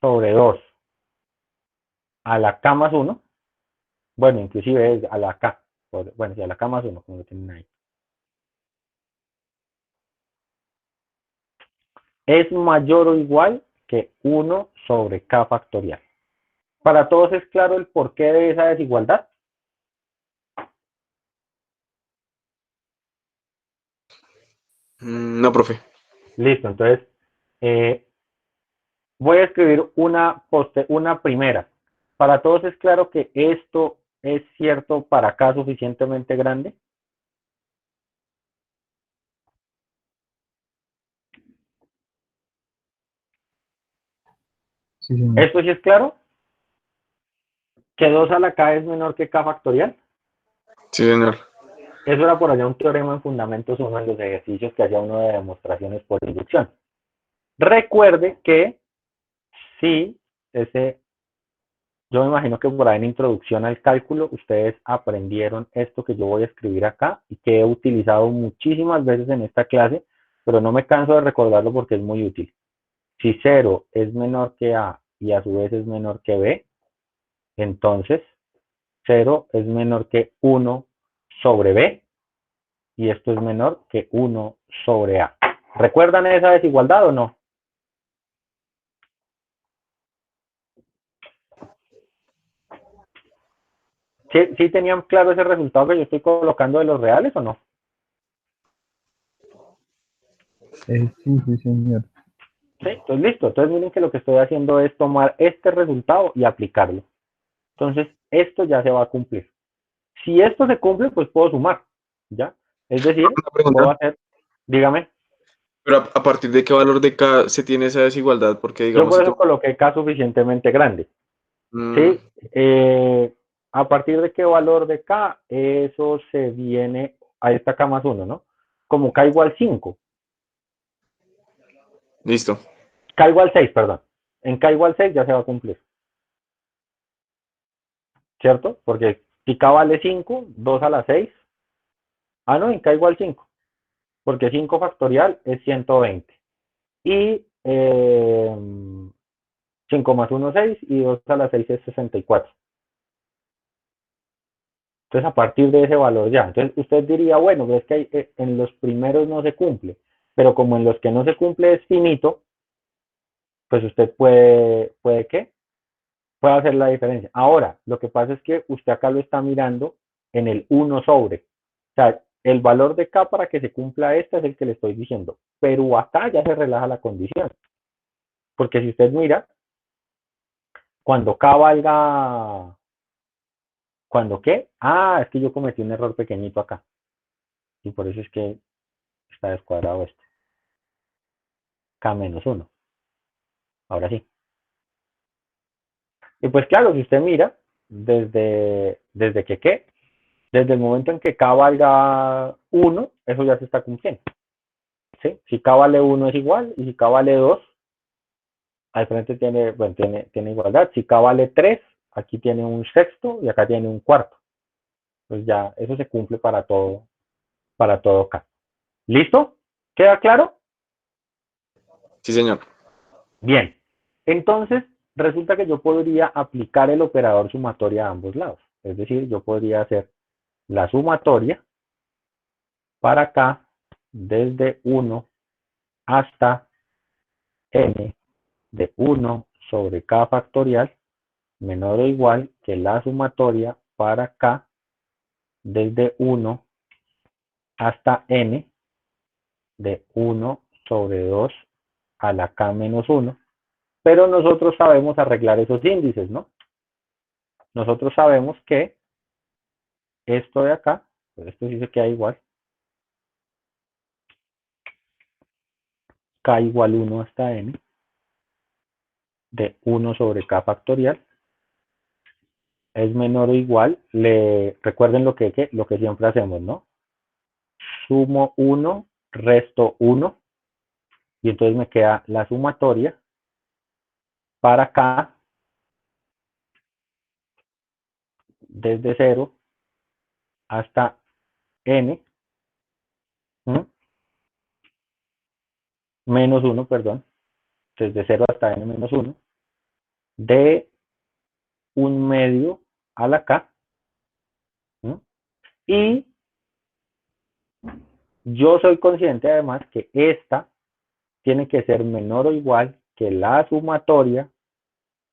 sobre 2 a la k más 1, bueno, inclusive es a la k, bueno, sí, a la k más 1, como lo tienen ahí, es mayor o igual que 1 sobre k factorial. Para todos es claro el porqué de esa desigualdad. No, profe. Listo, entonces eh, voy a escribir una primera. Para todos es claro que esto es cierto para k suficientemente grande. Sí, señor. ¿Esto sí es claro? ¿Que 2 a la k es menor que k factorial? Sí, señor. Eso era por allá un teorema en fundamentos 1, en los ejercicios que hacía uno de demostraciones por inducción. Recuerde que si yo me imagino que por ahí en introducción al cálculo ustedes aprendieron esto que yo voy a escribir acá y que he utilizado muchísimas veces en esta clase, pero no me canso de recordarlo porque es muy útil. Si 0 es menor que a y a su vez es menor que b, entonces 0 es menor que 1 sobre b, y esto es menor que 1 sobre a. ¿Recuerdan esa desigualdad o no? ¿Sí tenían claro ese resultado que yo estoy colocando de los reales o no? Sí, sí, señor. ¿Sí? Entonces, listo. Entonces, miren que lo que estoy haciendo es tomar este resultado y aplicarlo. Entonces, esto ya se va a cumplir. Si esto se cumple, pues puedo sumar, ¿ya? Es decir, Una pregunta, puedo hacer, dígame, pero a partir de qué valor de K se tiene esa desigualdad, porque yo digamos por si eso tú... coloqué K suficientemente grande, Mm, ¿sí? A partir de qué valor de K, eso se viene a esta K más 1, ¿no? Como K igual 5, listo. K igual 6, perdón. En K igual 6 ya se va a cumplir, ¿cierto? Porque si K vale 5, 2 a la 6, no, en K igual 5, porque 5 factorial es 120. Y 5 más 1, 6, y 2 a la 6 es 64. Entonces, a partir de ese valor ya. Entonces, usted diría, bueno, pero es que en los primeros no se cumple, pero como en los que no se cumple es finito, pues usted ¿puede qué? Puede hacer la diferencia. Ahora, lo que pasa es que usted acá lo está mirando en el 1 sobre. O sea, el valor de K para que se cumpla este es el que le estoy diciendo. Pero acá ya se relaja la condición. Porque si usted mira, cuando K valga, ¿cuando qué? Es que yo cometí un error pequeñito acá. Y por eso es que está descuadrado esto. K menos 1. Ahora sí. Y pues claro, si usted mira, desde que qué, desde el momento en que K valga 1, eso ya se está cumpliendo. ¿Sí? Si K vale 1 es igual, y si K vale 2, al frente tiene, bueno, tiene igualdad. Si K vale 3, aquí tiene un sexto y acá tiene un cuarto. Pues ya, eso se cumple para todo K. ¿Listo? ¿Queda claro? Sí, señor. Bien. Entonces, resulta que yo podría aplicar el operador sumatoria a ambos lados. Es decir, yo podría hacer la sumatoria para K desde 1 hasta n de 1 sobre K factorial menor o igual que la sumatoria para K desde 1 hasta n de 1 sobre 2 a la K menos 1. Pero nosotros sabemos arreglar esos índices, ¿no? Nosotros sabemos que esto de acá, pues esto sí se queda igual, K igual 1 hasta n de 1 sobre K factorial es menor o igual, recuerden lo que siempre hacemos, ¿no? Sumo 1, resto 1, y entonces me queda la sumatoria para K desde 0 hasta n, ¿m? Menos 1, perdón, desde 0 hasta n menos 1, de un medio a la K, ¿m? Y yo soy consciente además que esta tiene que ser menor o igual que la sumatoria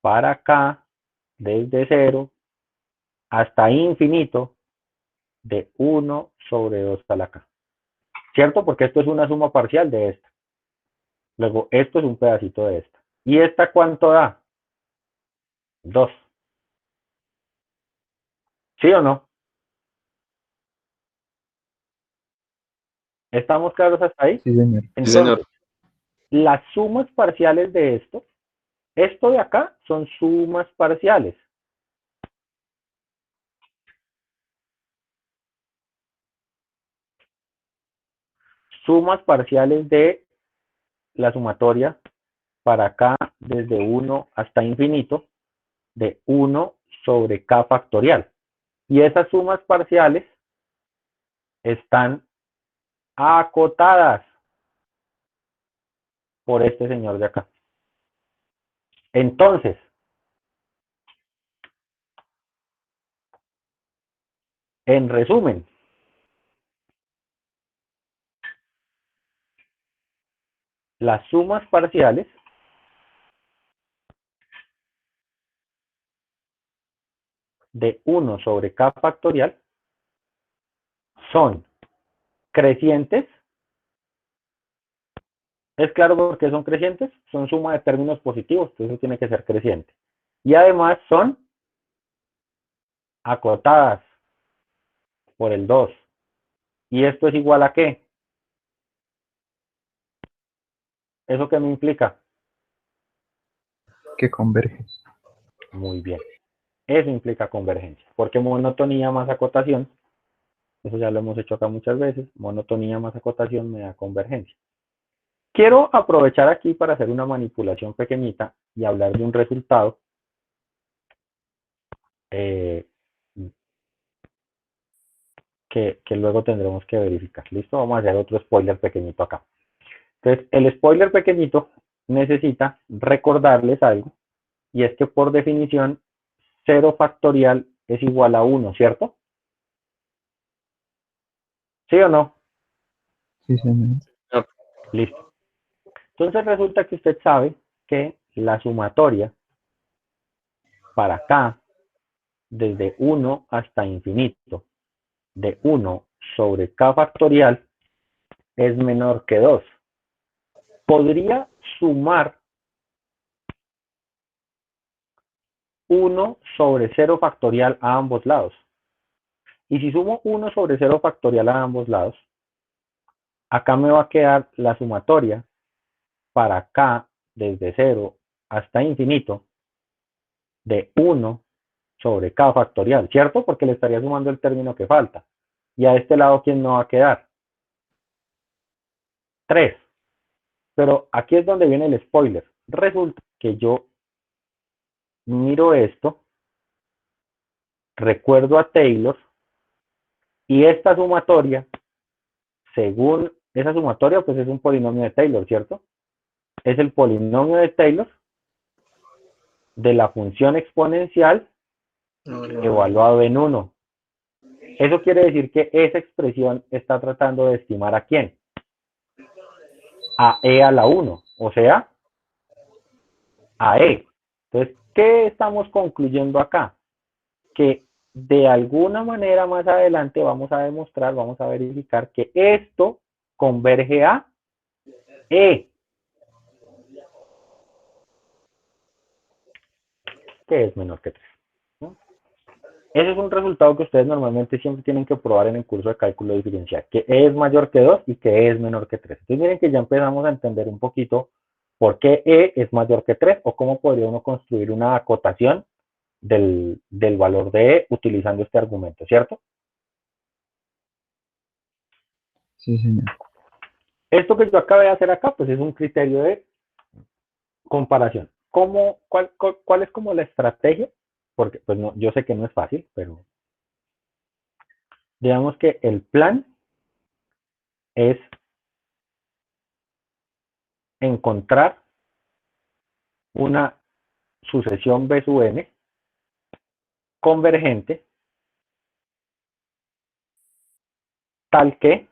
para K desde 0 hasta infinito de 1 sobre 2 a la K. ¿Cierto? Porque esto es una suma parcial de esta. Luego, esto es un pedacito de esta. ¿Y esta cuánto da? 2. ¿Sí o no? ¿Estamos claros hasta ahí? Sí, señor. Sí, señor. Entonces, las sumas parciales de esto de acá son sumas parciales. Sumas parciales de la sumatoria para K desde 1 hasta infinito de 1 sobre K factorial. Y esas sumas parciales están acotadas por este señor de acá. Entonces, en resumen, las sumas parciales de 1 sobre K factorial son crecientes ¿Es claro por qué son crecientes? Son suma de términos positivos, entonces tiene que ser creciente. Y además son acotadas por el 2. ¿Y esto es igual a qué? ¿Eso qué me implica? Que converge. Muy bien. Eso implica convergencia. Porque monotonía más acotación, eso ya lo hemos hecho acá muchas veces, monotonía más acotación me da convergencia. Quiero aprovechar aquí para hacer una manipulación pequeñita y hablar de un resultado eh, que luego tendremos que verificar. ¿Listo? Vamos a hacer otro spoiler pequeñito acá. Entonces, el spoiler pequeñito necesita recordarles algo, y es que por definición 0 factorial es igual a 1, ¿cierto? ¿Sí o no? Sí, señor. No, Listo. Entonces resulta que usted sabe que la sumatoria para acá, desde 1 hasta infinito, de 1 sobre k factorial es menor que 2. Podría sumar 1 sobre 0 factorial a ambos lados. Y si sumo 1 sobre 0 factorial a ambos lados, acá me va a quedar la sumatoria para k desde 0 hasta infinito de 1 sobre k factorial, ¿cierto? Porque le estaría sumando el término que falta. Y a este lado, ¿quién no va a quedar? 3. Pero aquí es donde viene el spoiler. Resulta que yo miro esto, recuerdo a Taylor, y esta sumatoria, según esa sumatoria, pues es un polinomio de Taylor, ¿cierto? Es el polinomio de Taylor de la función exponencial no. evaluado en 1. Eso quiere decir que esa expresión está tratando de estimar a quién. A e a la 1, o sea, a e. Entonces, ¿qué estamos concluyendo acá? Que de alguna manera más adelante vamos a demostrar, vamos a verificar que esto converge a e, que es menor que 3. ¿No? Ese es un resultado que ustedes normalmente siempre tienen que probar en el curso de cálculo diferencial, que e es mayor que 2 y que e es menor que 3. Entonces miren que ya empezamos a entender un poquito por qué e es mayor que 3 o cómo podría uno construir una acotación del valor de e utilizando este argumento, ¿cierto? Sí, señor. Esto que yo acabé de hacer acá, pues es un criterio de comparación. ¿Cuál es como la estrategia? Porque pues no, yo sé que no es fácil, pero digamos que el plan es encontrar una sucesión B sub n convergente tal que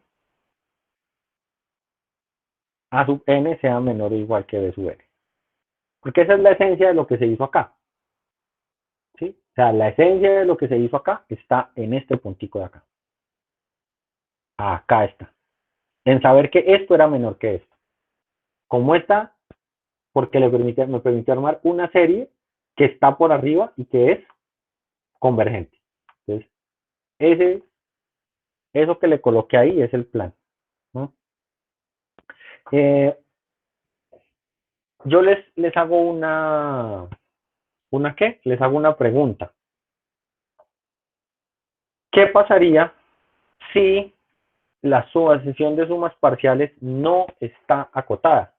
A sub n sea menor o igual que B sub n. Porque esa es la esencia de lo que se hizo acá. ¿Sí? O sea, la esencia de lo que se hizo acá está en este puntico de acá. Acá está. En saber que esto era menor que esto. ¿Cómo está? Porque me permitió armar una serie que está por arriba y que es convergente. Entonces, eso que le coloqué ahí es el plan, ¿no? Eh, yo les hago ¿una qué? Les hago una pregunta. ¿Qué pasaría si la sucesión de sumas parciales no está acotada?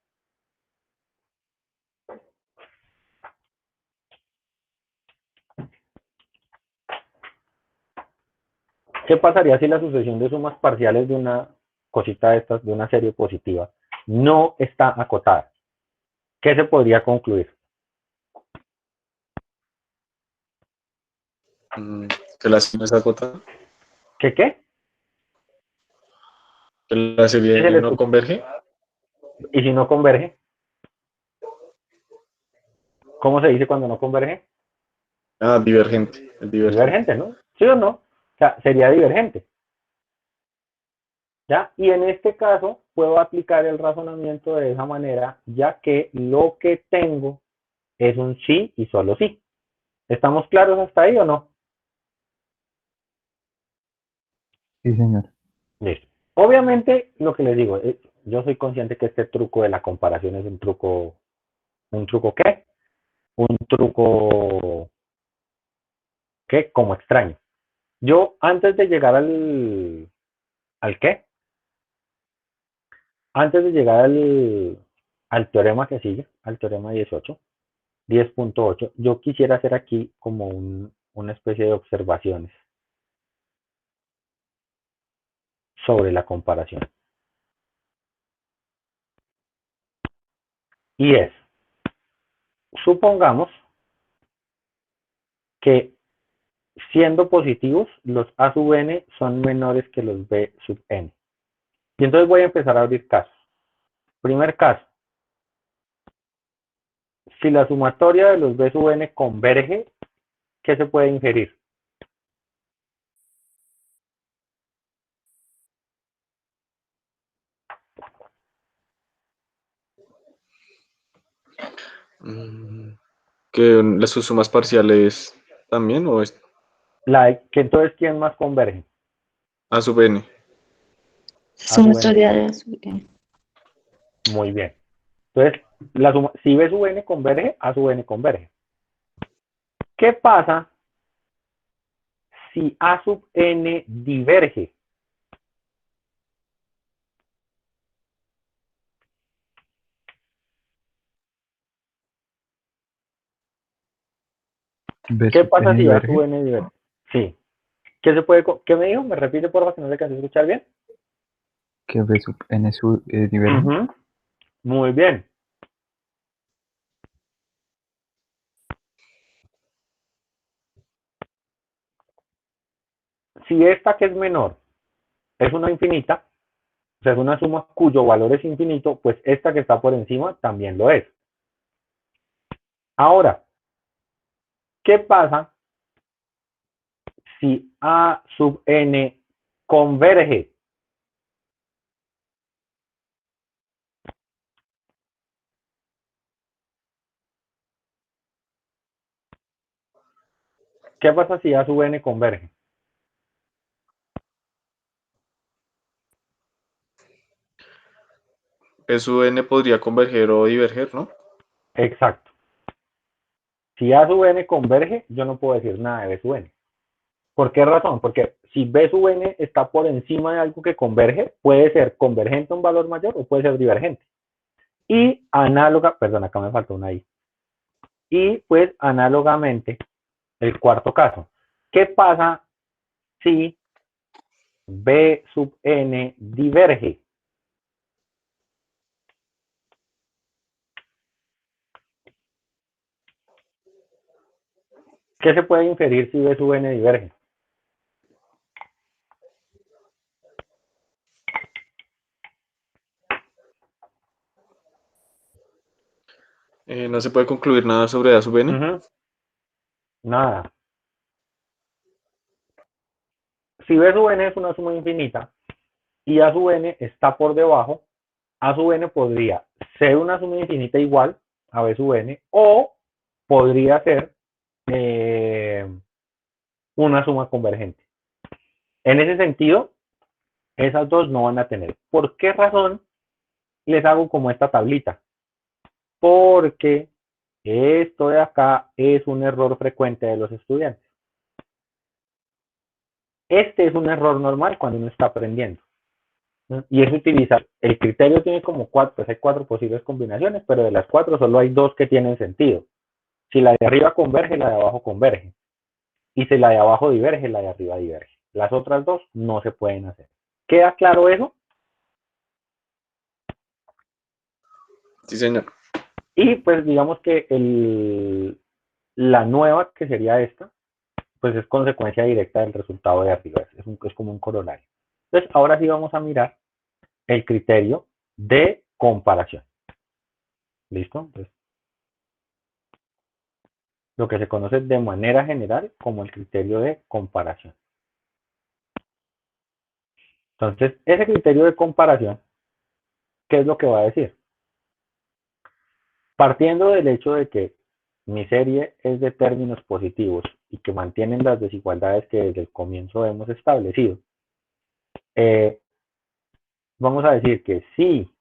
¿Qué pasaría si la sucesión de sumas parciales de una cosita de estas, de una serie positiva, no está acotada? ¿Qué se podría concluir? Que la serie es acotada, ¿Qué qué? que la ¿Qué se serie le no escucha? converge. Y si no converge, ¿cómo se dice cuando no converge? Ah, divergente, es divergente. Divergente, ¿no? ¿Sí o no? O sea, sería divergente. ¿Ya? Y en este caso puedo aplicar el razonamiento de esa manera, ya que lo que tengo es un sí y solo sí. ¿Estamos claros hasta ahí o no? Sí, señor. Listo. Obviamente, lo que les digo, yo soy consciente que este truco de la comparación es ¿un truco qué? Un truco, ¿qué? Como extraño. Yo, antes de llegar ¿al qué? Antes de llegar al teorema que sigue, al teorema 10.8, yo quisiera hacer aquí como una especie de observaciones sobre la comparación. Y es, supongamos que siendo positivos, los A sub n son menores que los B sub n. Y entonces voy a empezar a abrir casos. Primer caso, si la sumatoria de los B sub n converge, ¿qué se puede inferir? Mm, que las sumas parciales también o es Que entonces, ¿quién más converge? A sub n. A sub n. Sumatoria de sub n. Muy bien. Entonces, si B sub n converge, A sub n converge. ¿Qué pasa si A sub n diverge? B ¿Qué sub pasa n si A sub diverge, n diverge? Sí. ¿Qué me dijo? ¿Me repite por favor que no le alcancé a escuchar bien? que B sub n diverge. Muy bien. Si esta que es menor es una infinita, o sea, es una suma cuyo valor es infinito, pues esta que está por encima también lo es. Ahora, ¿qué pasa si A sub n converge? ¿Qué pasa si A sub n converge? P sub n podría converger o diverger, ¿no? Exacto. Si A sub n converge, yo no puedo decir nada de B sub n. ¿Por qué razón? Porque si B sub n está por encima de algo que converge, puede ser convergente a un valor mayor o puede ser divergente. Y análoga, perdón, acá me faltó una I. Y pues análogamente, el cuarto caso. ¿Qué pasa si B sub n diverge? ¿Qué se puede inferir si B sub n diverge? No se puede concluir nada sobre A sub n. Nada. Si B sub n es una suma infinita y A sub n está por debajo, A sub n podría ser una suma infinita igual a B sub n o podría ser eh, una suma convergente. En ese sentido, esas dos no van a tener. ¿Por qué razón les hago como esta tablita? Porque esto de acá es un error frecuente de los estudiantes. Este es un error normal cuando uno está aprendiendo, ¿no? Y es utilizar, el criterio tiene como cuatro, pues hay cuatro posibles combinaciones, pero de las cuatro solo hay dos que tienen sentido. Si la de arriba converge, la de abajo converge. Y si la de abajo diverge, la de arriba diverge. Las otras dos no se pueden hacer. ¿Queda claro eso? Sí, señor. Y pues digamos que la nueva, que sería esta, pues es consecuencia directa del resultado de arriba. Es como un corolario. Entonces, ahora sí vamos a mirar el criterio de comparación. ¿Listo? Entonces, lo que se conoce de manera general como el criterio de comparación. Entonces, ese criterio de comparación, ¿qué es lo que va a decir? Partiendo del hecho de que mi serie es de términos positivos y que mantienen las desigualdades que desde el comienzo hemos establecido, vamos a decir que si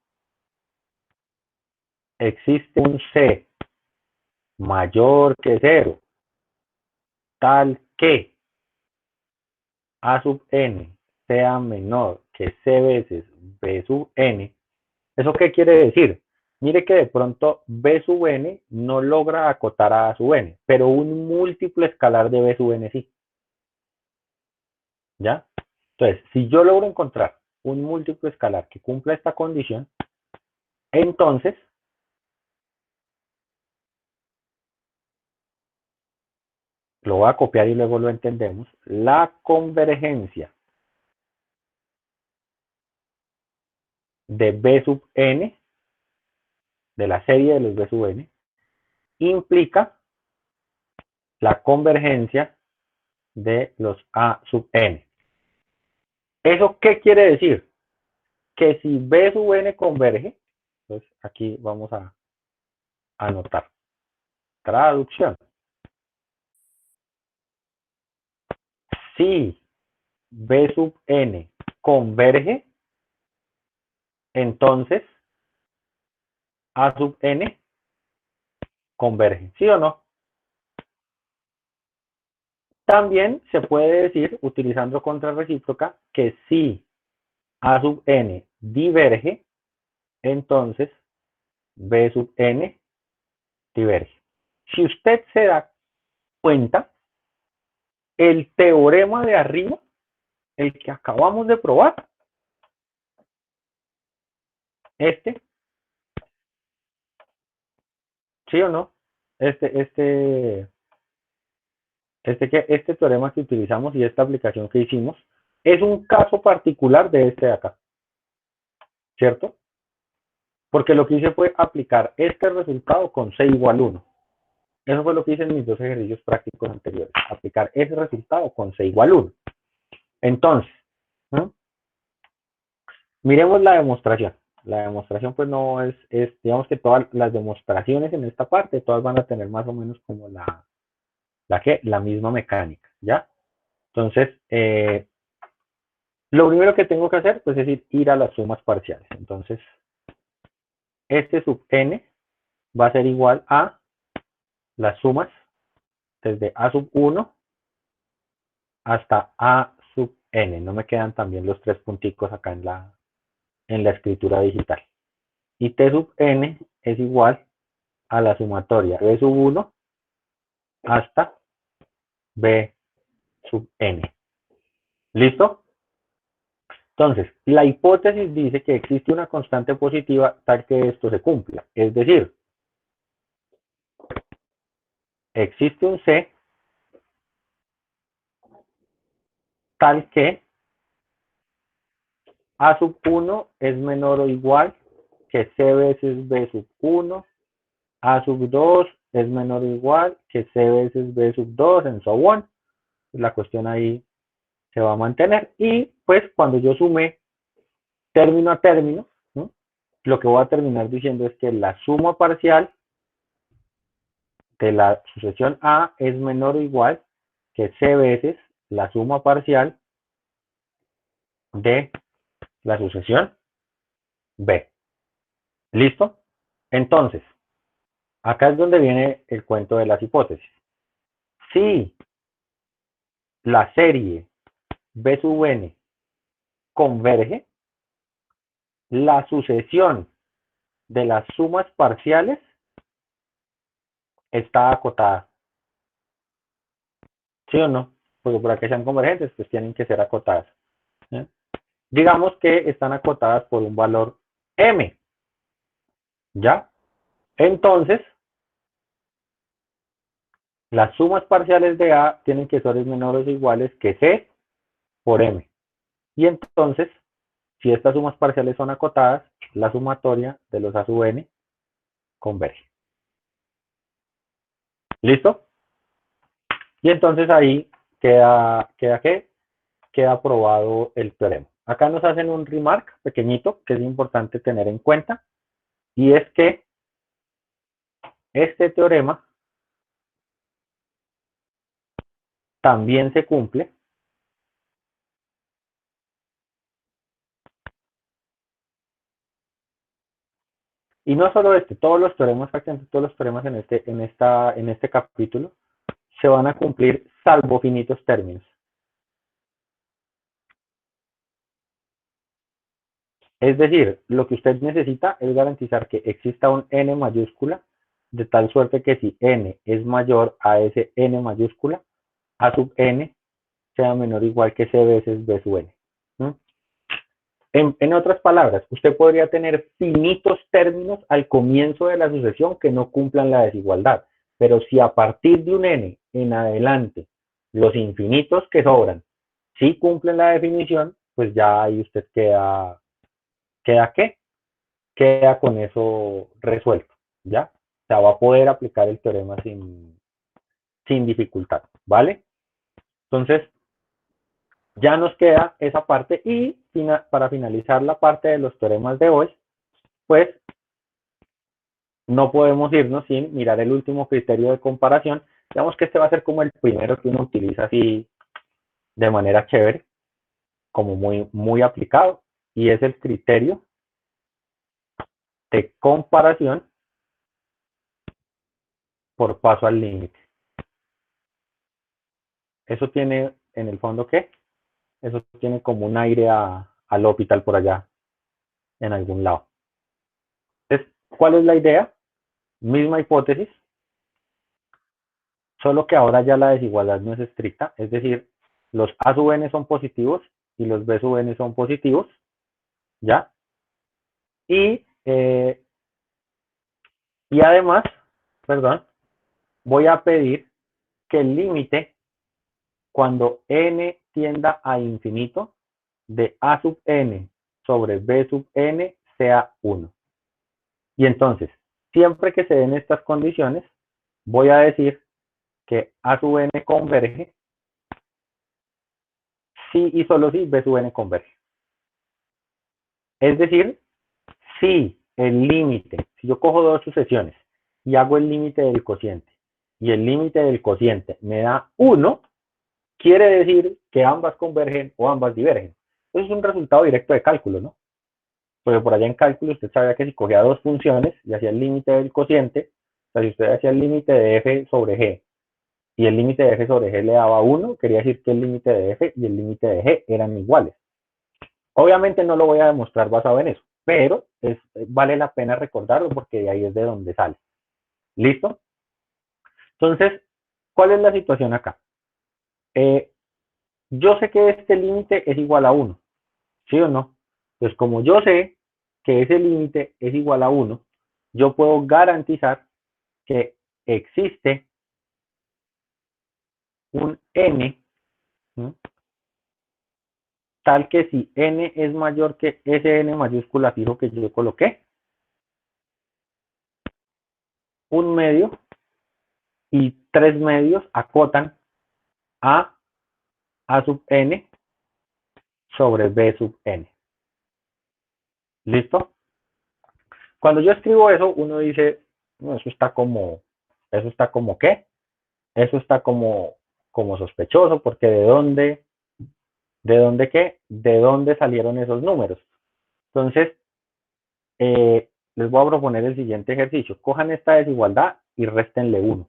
existe un C mayor que 0, tal que A sub n sea menor que C veces B sub n, ¿eso qué quiere decir? Mire que de pronto B sub n no logra acotar a A sub n, pero un múltiplo escalar de B sub n sí. ¿Ya? Entonces, si yo logro encontrar un múltiplo escalar que cumpla esta condición, entonces lo voy a copiar y luego lo entendemos. La convergencia de B sub n, de la serie de los B sub n, implica la convergencia de los A sub n. ¿Eso qué quiere decir? Que si B sub n converge, pues aquí vamos a anotar traducción. Si B sub n converge, entonces A sub n converge, ¿sí o no? También se puede decir, utilizando contrarrecíproca, que si A sub n diverge, entonces B sub n diverge. Si usted se da cuenta, el teorema de arriba, el que acabamos de probar, este, ¿sí o no? Este teorema que utilizamos y esta aplicación que hicimos es un caso particular de este de acá, ¿cierto? Porque lo que hice fue aplicar este resultado con C igual 1. Eso fue lo que hice en mis dos ejercicios prácticos anteriores, aplicar ese resultado con C igual 1. Entonces, ¿no? Miremos la demostración. La demostración pues no es, digamos que todas las demostraciones en esta parte, todas van a tener más o menos como la misma mecánica, ¿ya? Entonces, lo primero que tengo que hacer pues es ir a las sumas parciales. Entonces, este sub n va a ser igual a las sumas desde A sub 1 hasta A sub n. No me quedan también los tres punticos acá en la escritura digital. Y T sub n es igual a la sumatoria B sub 1 hasta B sub n. ¿Listo? Entonces, la hipótesis dice que existe una constante positiva tal que esto se cumpla. Es decir, existe un C tal que A sub 1 es menor o igual que C veces B sub 1, A sub 2 es menor o igual que C veces B sub 2, en so on. La cuestión ahí se va a mantener. Y pues cuando yo sume término a término, ¿no? Lo que voy a terminar diciendo es que la suma parcial de la sucesión A es menor o igual que C veces la suma parcial de la sucesión B. ¿Listo? Entonces, acá es donde viene el cuento de las hipótesis. Si la serie B sub n converge, la sucesión de las sumas parciales está acotada. ¿Sí o no? Porque para que sean convergentes, pues tienen que ser acotadas. ¿Sí? Digamos que están acotadas por un valor m. ¿Ya? Entonces, las sumas parciales de A tienen que ser menores o iguales que C por M. Y entonces, si estas sumas parciales son acotadas, la sumatoria de los A sub n converge. ¿Listo? Y entonces ahí queda ¿qué? Queda aprobado el teorema. acá nos hacen un remark pequeñito que es importante tener en cuenta, y es que este teorema también se cumple y no solo este, todos los teoremas, prácticamente todos los teoremas en este capítulo se van a cumplir salvo finitos términos. Es decir, lo que usted necesita es garantizar que exista un n mayúscula, de tal suerte que si n es mayor a ese n mayúscula, a sub n sea menor o igual que c veces b sub n. ¿Mm? En otras palabras, usted podría tener finitos términos al comienzo de la sucesión que no cumplan la desigualdad, pero si a partir de un n en adelante los infinitos que sobran sí cumplen la definición, pues ya ahí usted ¿queda qué? Queda con eso resuelto, ¿ya? O sea, va a poder aplicar el teorema sin dificultad, ¿vale? Entonces, ya nos queda esa parte y para finalizar la parte de los teoremas de hoy, pues no podemos irnos sin mirar el último criterio de comparación. Digamos que este va a ser como el primero que uno utiliza así de manera chévere, como muy aplicado, y es el criterio de comparación por paso al límite. Eso tiene en el fondo, ¿qué? Eso tiene como un aire al hospital por allá, en algún lado. Entonces, ¿cuál es la idea? Misma hipótesis, solo que ahora ya la desigualdad no es estricta, es decir, los A sub n son positivos y los B sub n son positivos, ¿ya? Y además, perdón, voy a pedir que el límite, cuando n tienda a infinito, de A sub n sobre B sub n sea 1. Y entonces, siempre que se den estas condiciones, voy a decir que A sub n converge si y solo si B sub n converge. Es decir, si el límite, si yo cojo dos sucesiones y hago el límite del cociente, y el límite del cociente me da 1, quiere decir que ambas convergen o ambas divergen. Eso es un resultado directo de cálculo, ¿no? Porque por allá en cálculo usted sabía que si cogía dos funciones y hacía el límite del cociente, o sea, si usted hacía el límite de f sobre g y el límite de f sobre g le daba 1, quería decir que el límite de f y el límite de g eran iguales. Obviamente no lo voy a demostrar basado en eso, pero vale la pena recordarlo porque de ahí es de donde sale. ¿Listo? Entonces, ¿cuál es la situación acá? Yo sé que este límite es igual a 1, ¿sí o no? Pues como yo sé que ese límite es igual a 1, yo puedo garantizar que existe un n, ¿sí? Tal que si n es mayor que ese n mayúscula fijo que yo coloqué, un medio y 3 medios acotan a sub n sobre b sub n. ¿Listo? Cuando yo escribo eso, uno dice, no, eso está como ¿qué? Eso está como sospechoso, porque ¿de dónde qué? ¿De dónde salieron esos números? Entonces, les voy a proponer el siguiente ejercicio. Cojan esta desigualdad y réstenle 1.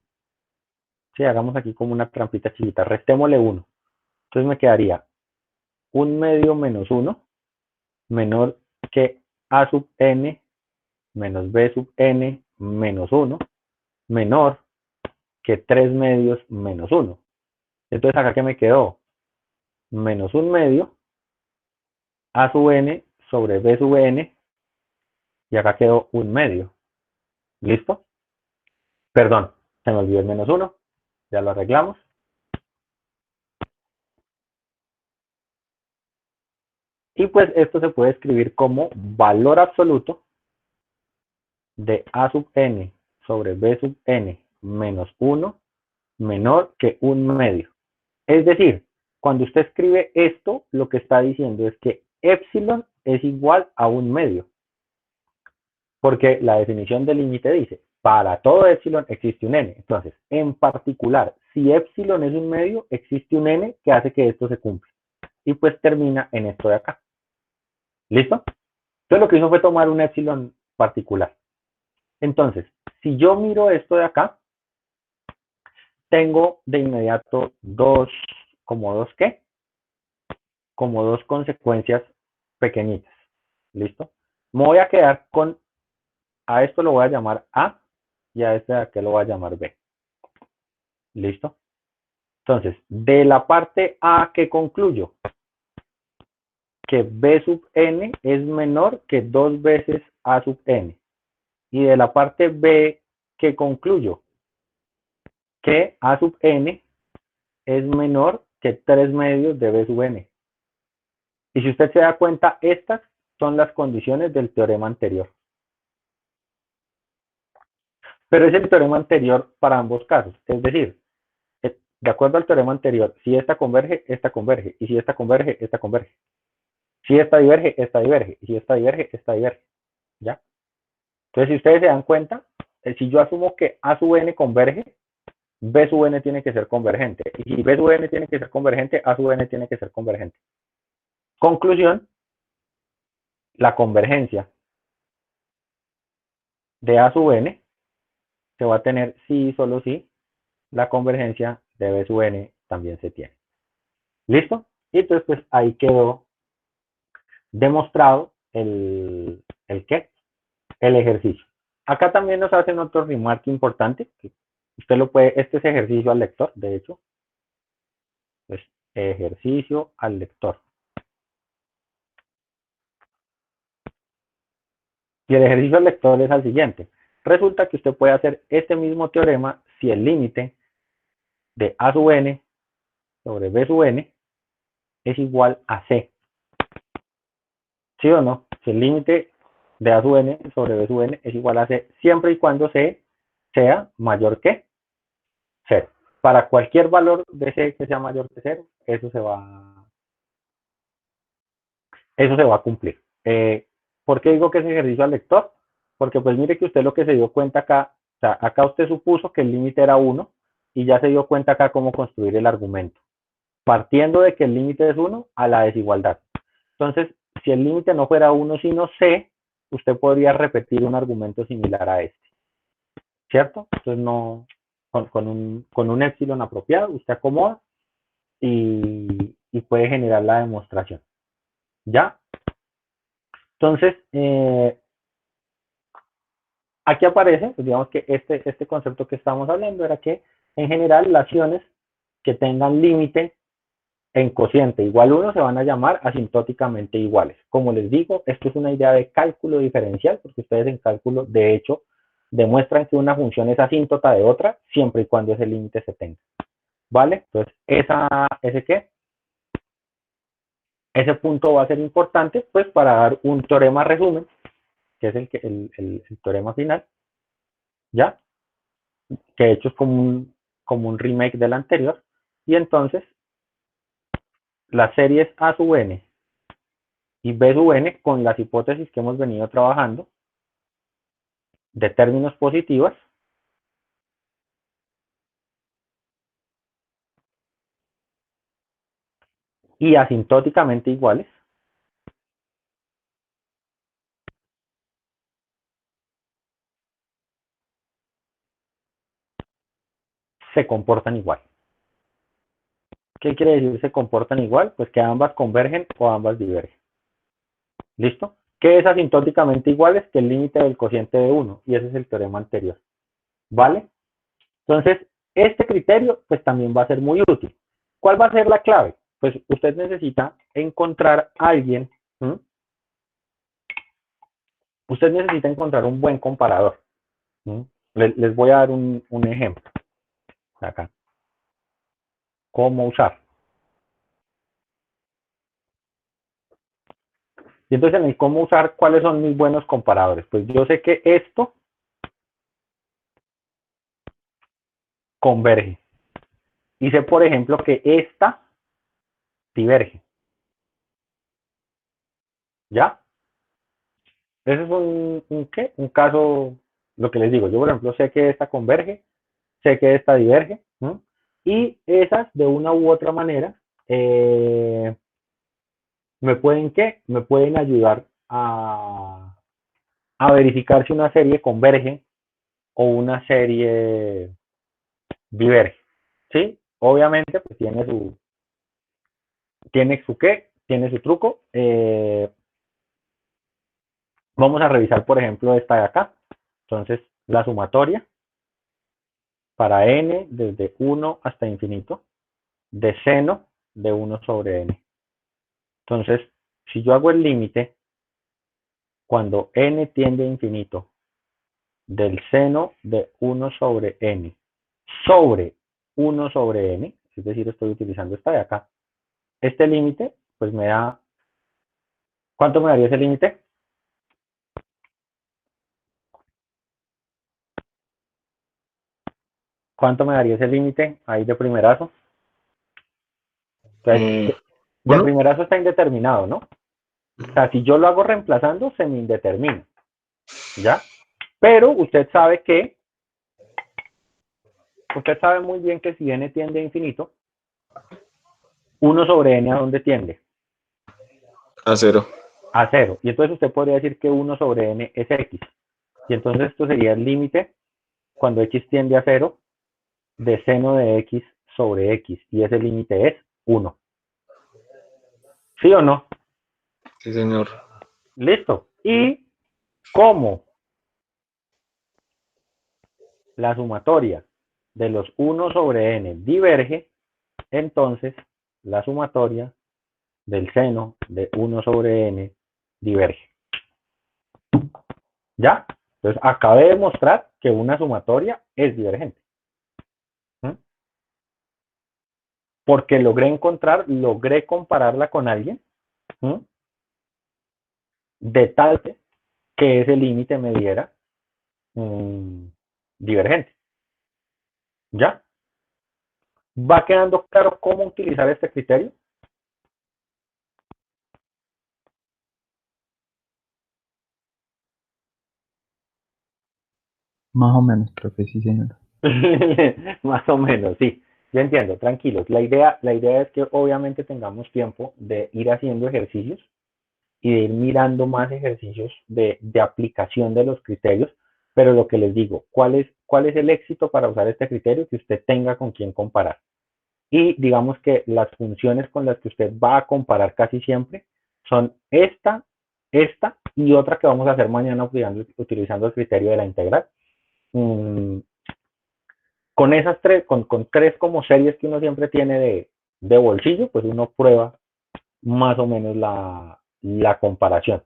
Sí, hagamos aquí como una trampita chiquita. Restémosle 1. Entonces me quedaría 1 medio menos 1 menor que a sub n menos b sub n menos 1 menor que 3 medios menos 1. Entonces acá que me quedó menos 1 medio a sub n sobre b sub n y acá quedó 1 medio. ¿Listo? Perdón, se me olvidó el menos 1. Ya lo arreglamos. Y pues esto se puede escribir como valor absoluto de a sub n sobre b sub n menos 1 menor que 1 medio. Es decir, cuando usted escribe esto, lo que está diciendo es que epsilon es igual a un medio. Porque la definición del límite dice, para todo epsilon existe un n. Entonces, en particular, si epsilon es un medio, existe un n que hace que esto se cumpla. Y pues termina en esto de acá. ¿Listo? Entonces lo que hizo fue tomar un epsilon particular. Entonces, si yo miro esto de acá, tengo de inmediato ¿qué? Como dos consecuencias pequeñitas. ¿Listo? Me voy a quedar con, a esto lo voy a llamar A y a este de aquí lo voy a llamar B. ¿Listo? Entonces, de la parte A que concluyo, que B sub n es menor que 2 veces A sub n. Y de la parte B que concluyo, que A sub n es menor que 3 medios de B sub n. Y si usted se da cuenta, estas son las condiciones del teorema anterior. Pero es el teorema anterior para ambos casos. Es decir, de acuerdo al teorema anterior, si esta converge, esta converge. Y si esta converge, esta converge. Si esta diverge, esta diverge. Y si esta diverge, esta diverge. ¿Ya? Entonces, si ustedes se dan cuenta, si yo asumo que A sub n converge, B sub n tiene que ser convergente. Y si B sub n tiene que ser convergente, A sub n tiene que ser convergente. Conclusión, la convergencia de A sub n se va a tener sí y solo si la convergencia de B sub n también se tiene. ¿Listo? Y entonces, pues ahí quedó demostrado ¿qué? El ejercicio. Acá también nos hacen otro remarque importante, que usted lo puede, este es ejercicio al lector, de hecho, pues ejercicio al lector. Y el ejercicio al lector es al siguiente. Resulta que usted puede hacer este mismo teorema si el límite de A sub n sobre B sub n es igual a C. ¿Sí o no? Si el límite de A sub n sobre B sub n es igual a C, siempre y cuando C sea mayor que 0. Para cualquier valor de C que sea mayor que 0, eso se va a cumplir. ¿Por qué digo que es ejercicio al lector? Porque pues mire que usted lo que se dio cuenta acá, o sea, acá usted supuso que el límite era 1 y ya se dio cuenta acá cómo construir el argumento. Partiendo de que el límite es 1 a la desigualdad. Entonces, si el límite no fuera 1 sino C, usted podría repetir un argumento similar a este. ¿Cierto? Entonces no, con un epsilon apropiado, usted acomoda y puede generar la demostración. ¿Ya? Entonces, aquí aparece, pues digamos que este concepto que estamos hablando era que en general las acciones que tengan límite en cociente igual 1 se van a llamar asintóticamente iguales. Como les digo, esto es una idea de cálculo diferencial, porque ustedes en cálculo, de hecho, demuestran que una función es asíntota de otra, siempre y cuando ese límite se tenga. ¿Vale? Entonces, ese punto va a ser importante, pues, para dar un teorema resumen, que es el teorema final, ¿ya? Que de hecho es como un remake del anterior. Y entonces, las series A sub n y B sub n, con las hipótesis que hemos venido trabajando, de términos positivas, y asintóticamente iguales, se comportan igual. ¿Qué quiere decir se comportan igual? Pues que ambas convergen o ambas divergen. ¿Listo? ¿Qué es asintóticamente iguales? Que el límite del cociente de 1, y ese es el teorema anterior. ¿Vale? Entonces, este criterio pues también va a ser muy útil. ¿Cuál va a ser la clave? Pues usted necesita encontrar a alguien, ¿sí? Usted necesita encontrar un buen comparador. ¿Sí? Les voy a dar un ejemplo. Acá. ¿Cómo usar? Y entonces en el cómo usar, ¿cuáles son mis buenos comparadores? Pues yo sé que esto converge. Y sé, por ejemplo, que esta diverge. ¿Ya? Ese es ¿qué? Un caso, lo que les digo. Yo, por ejemplo, sé que esta converge, sé que esta diverge, ¿no? Y esas, de una u otra manera, me pueden, ¿qué? Me pueden ayudar a verificar si una serie converge o una serie diverge, ¿sí? Obviamente, pues tiene su qué, tiene su truco. Vamos a revisar, por ejemplo, esta de acá. Entonces, la sumatoria para n desde 1 hasta infinito de seno de 1 sobre n. Entonces, si yo hago el límite cuando n tiende a infinito del seno de 1 sobre n sobre 1 sobre n, es decir, estoy utilizando esta de acá, este límite, pues me da, ¿cuánto me daría ese límite? ¿Cuánto me daría ese límite ahí de primerazo? Entonces, de Bueno, primerazo está indeterminado, ¿no? O sea, si yo lo hago reemplazando, se me indetermina, ¿ya? Pero usted sabe muy bien que si n tiende a infinito, 1 sobre n, ¿a dónde tiende? a cero. A cero. Y entonces usted podría decir que 1 sobre n es x. Y entonces esto sería el límite cuando x tiende a cero de seno de x sobre x. Y ese límite es 1. ¿Sí o no? Sí, señor. Listo. Y como la sumatoria de los 1 sobre n diverge, entonces la sumatoria del seno de 1 sobre n diverge. ¿Ya? Entonces acabé de demostrar que una sumatoria es divergente. ¿Mm? Porque logré compararla con alguien, ¿Mm? De tal que ese límite me diera divergente. ¿Ya? ¿Va quedando claro cómo utilizar este criterio? Más o menos, profe, sí, señor. Más o menos, sí. Yo entiendo, tranquilos. La idea es que obviamente tengamos tiempo de ir haciendo ejercicios y de ir mirando más ejercicios de aplicación de los criterios, pero lo que les digo, ¿cuál es el éxito para usar este criterio? Que usted tenga con quién comparar. Y digamos que las funciones con las que usted va a comparar casi siempre son esta y otra que vamos a hacer mañana utilizando el criterio de la integral. Mm, con esas tres, con tres como series que uno siempre tiene de bolsillo, pues uno prueba más o menos la comparación,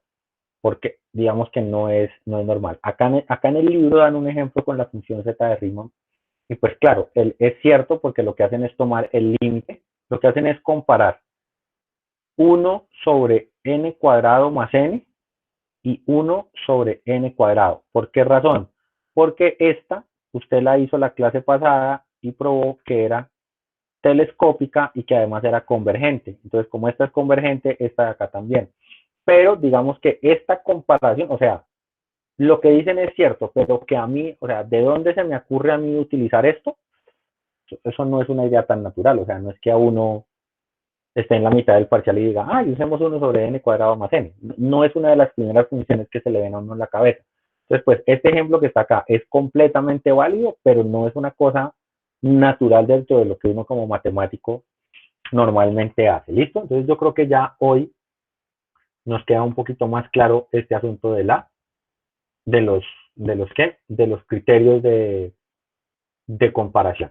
porque digamos que no es normal. Acá en el libro dan un ejemplo con la función z de Riemann, y pues claro, es cierto porque lo que hacen es tomar el límite, lo que hacen es comparar 1 sobre n cuadrado más n y 1 sobre n cuadrado. ¿Por qué razón? Porque esta, usted la hizo la clase pasada y probó que era telescópica y que además era convergente. Entonces, como esta es convergente, esta de acá también. Pero digamos que esta comparación, o sea, lo que dicen es cierto, pero que a mí, o sea, ¿de dónde se me ocurre a mí utilizar esto? Eso no es una idea tan natural, o sea, no es que a uno esté en la mitad del parcial y diga, usemos 1 sobre n cuadrado más n. No es una de las primeras funciones que se le ven a uno en la cabeza. Entonces, pues, este ejemplo que está acá es completamente válido, pero no es una cosa natural dentro de lo que uno como matemático normalmente hace. ¿Listo? Entonces, yo creo que ya hoy nos queda un poquito más claro este asunto de los criterios de comparación.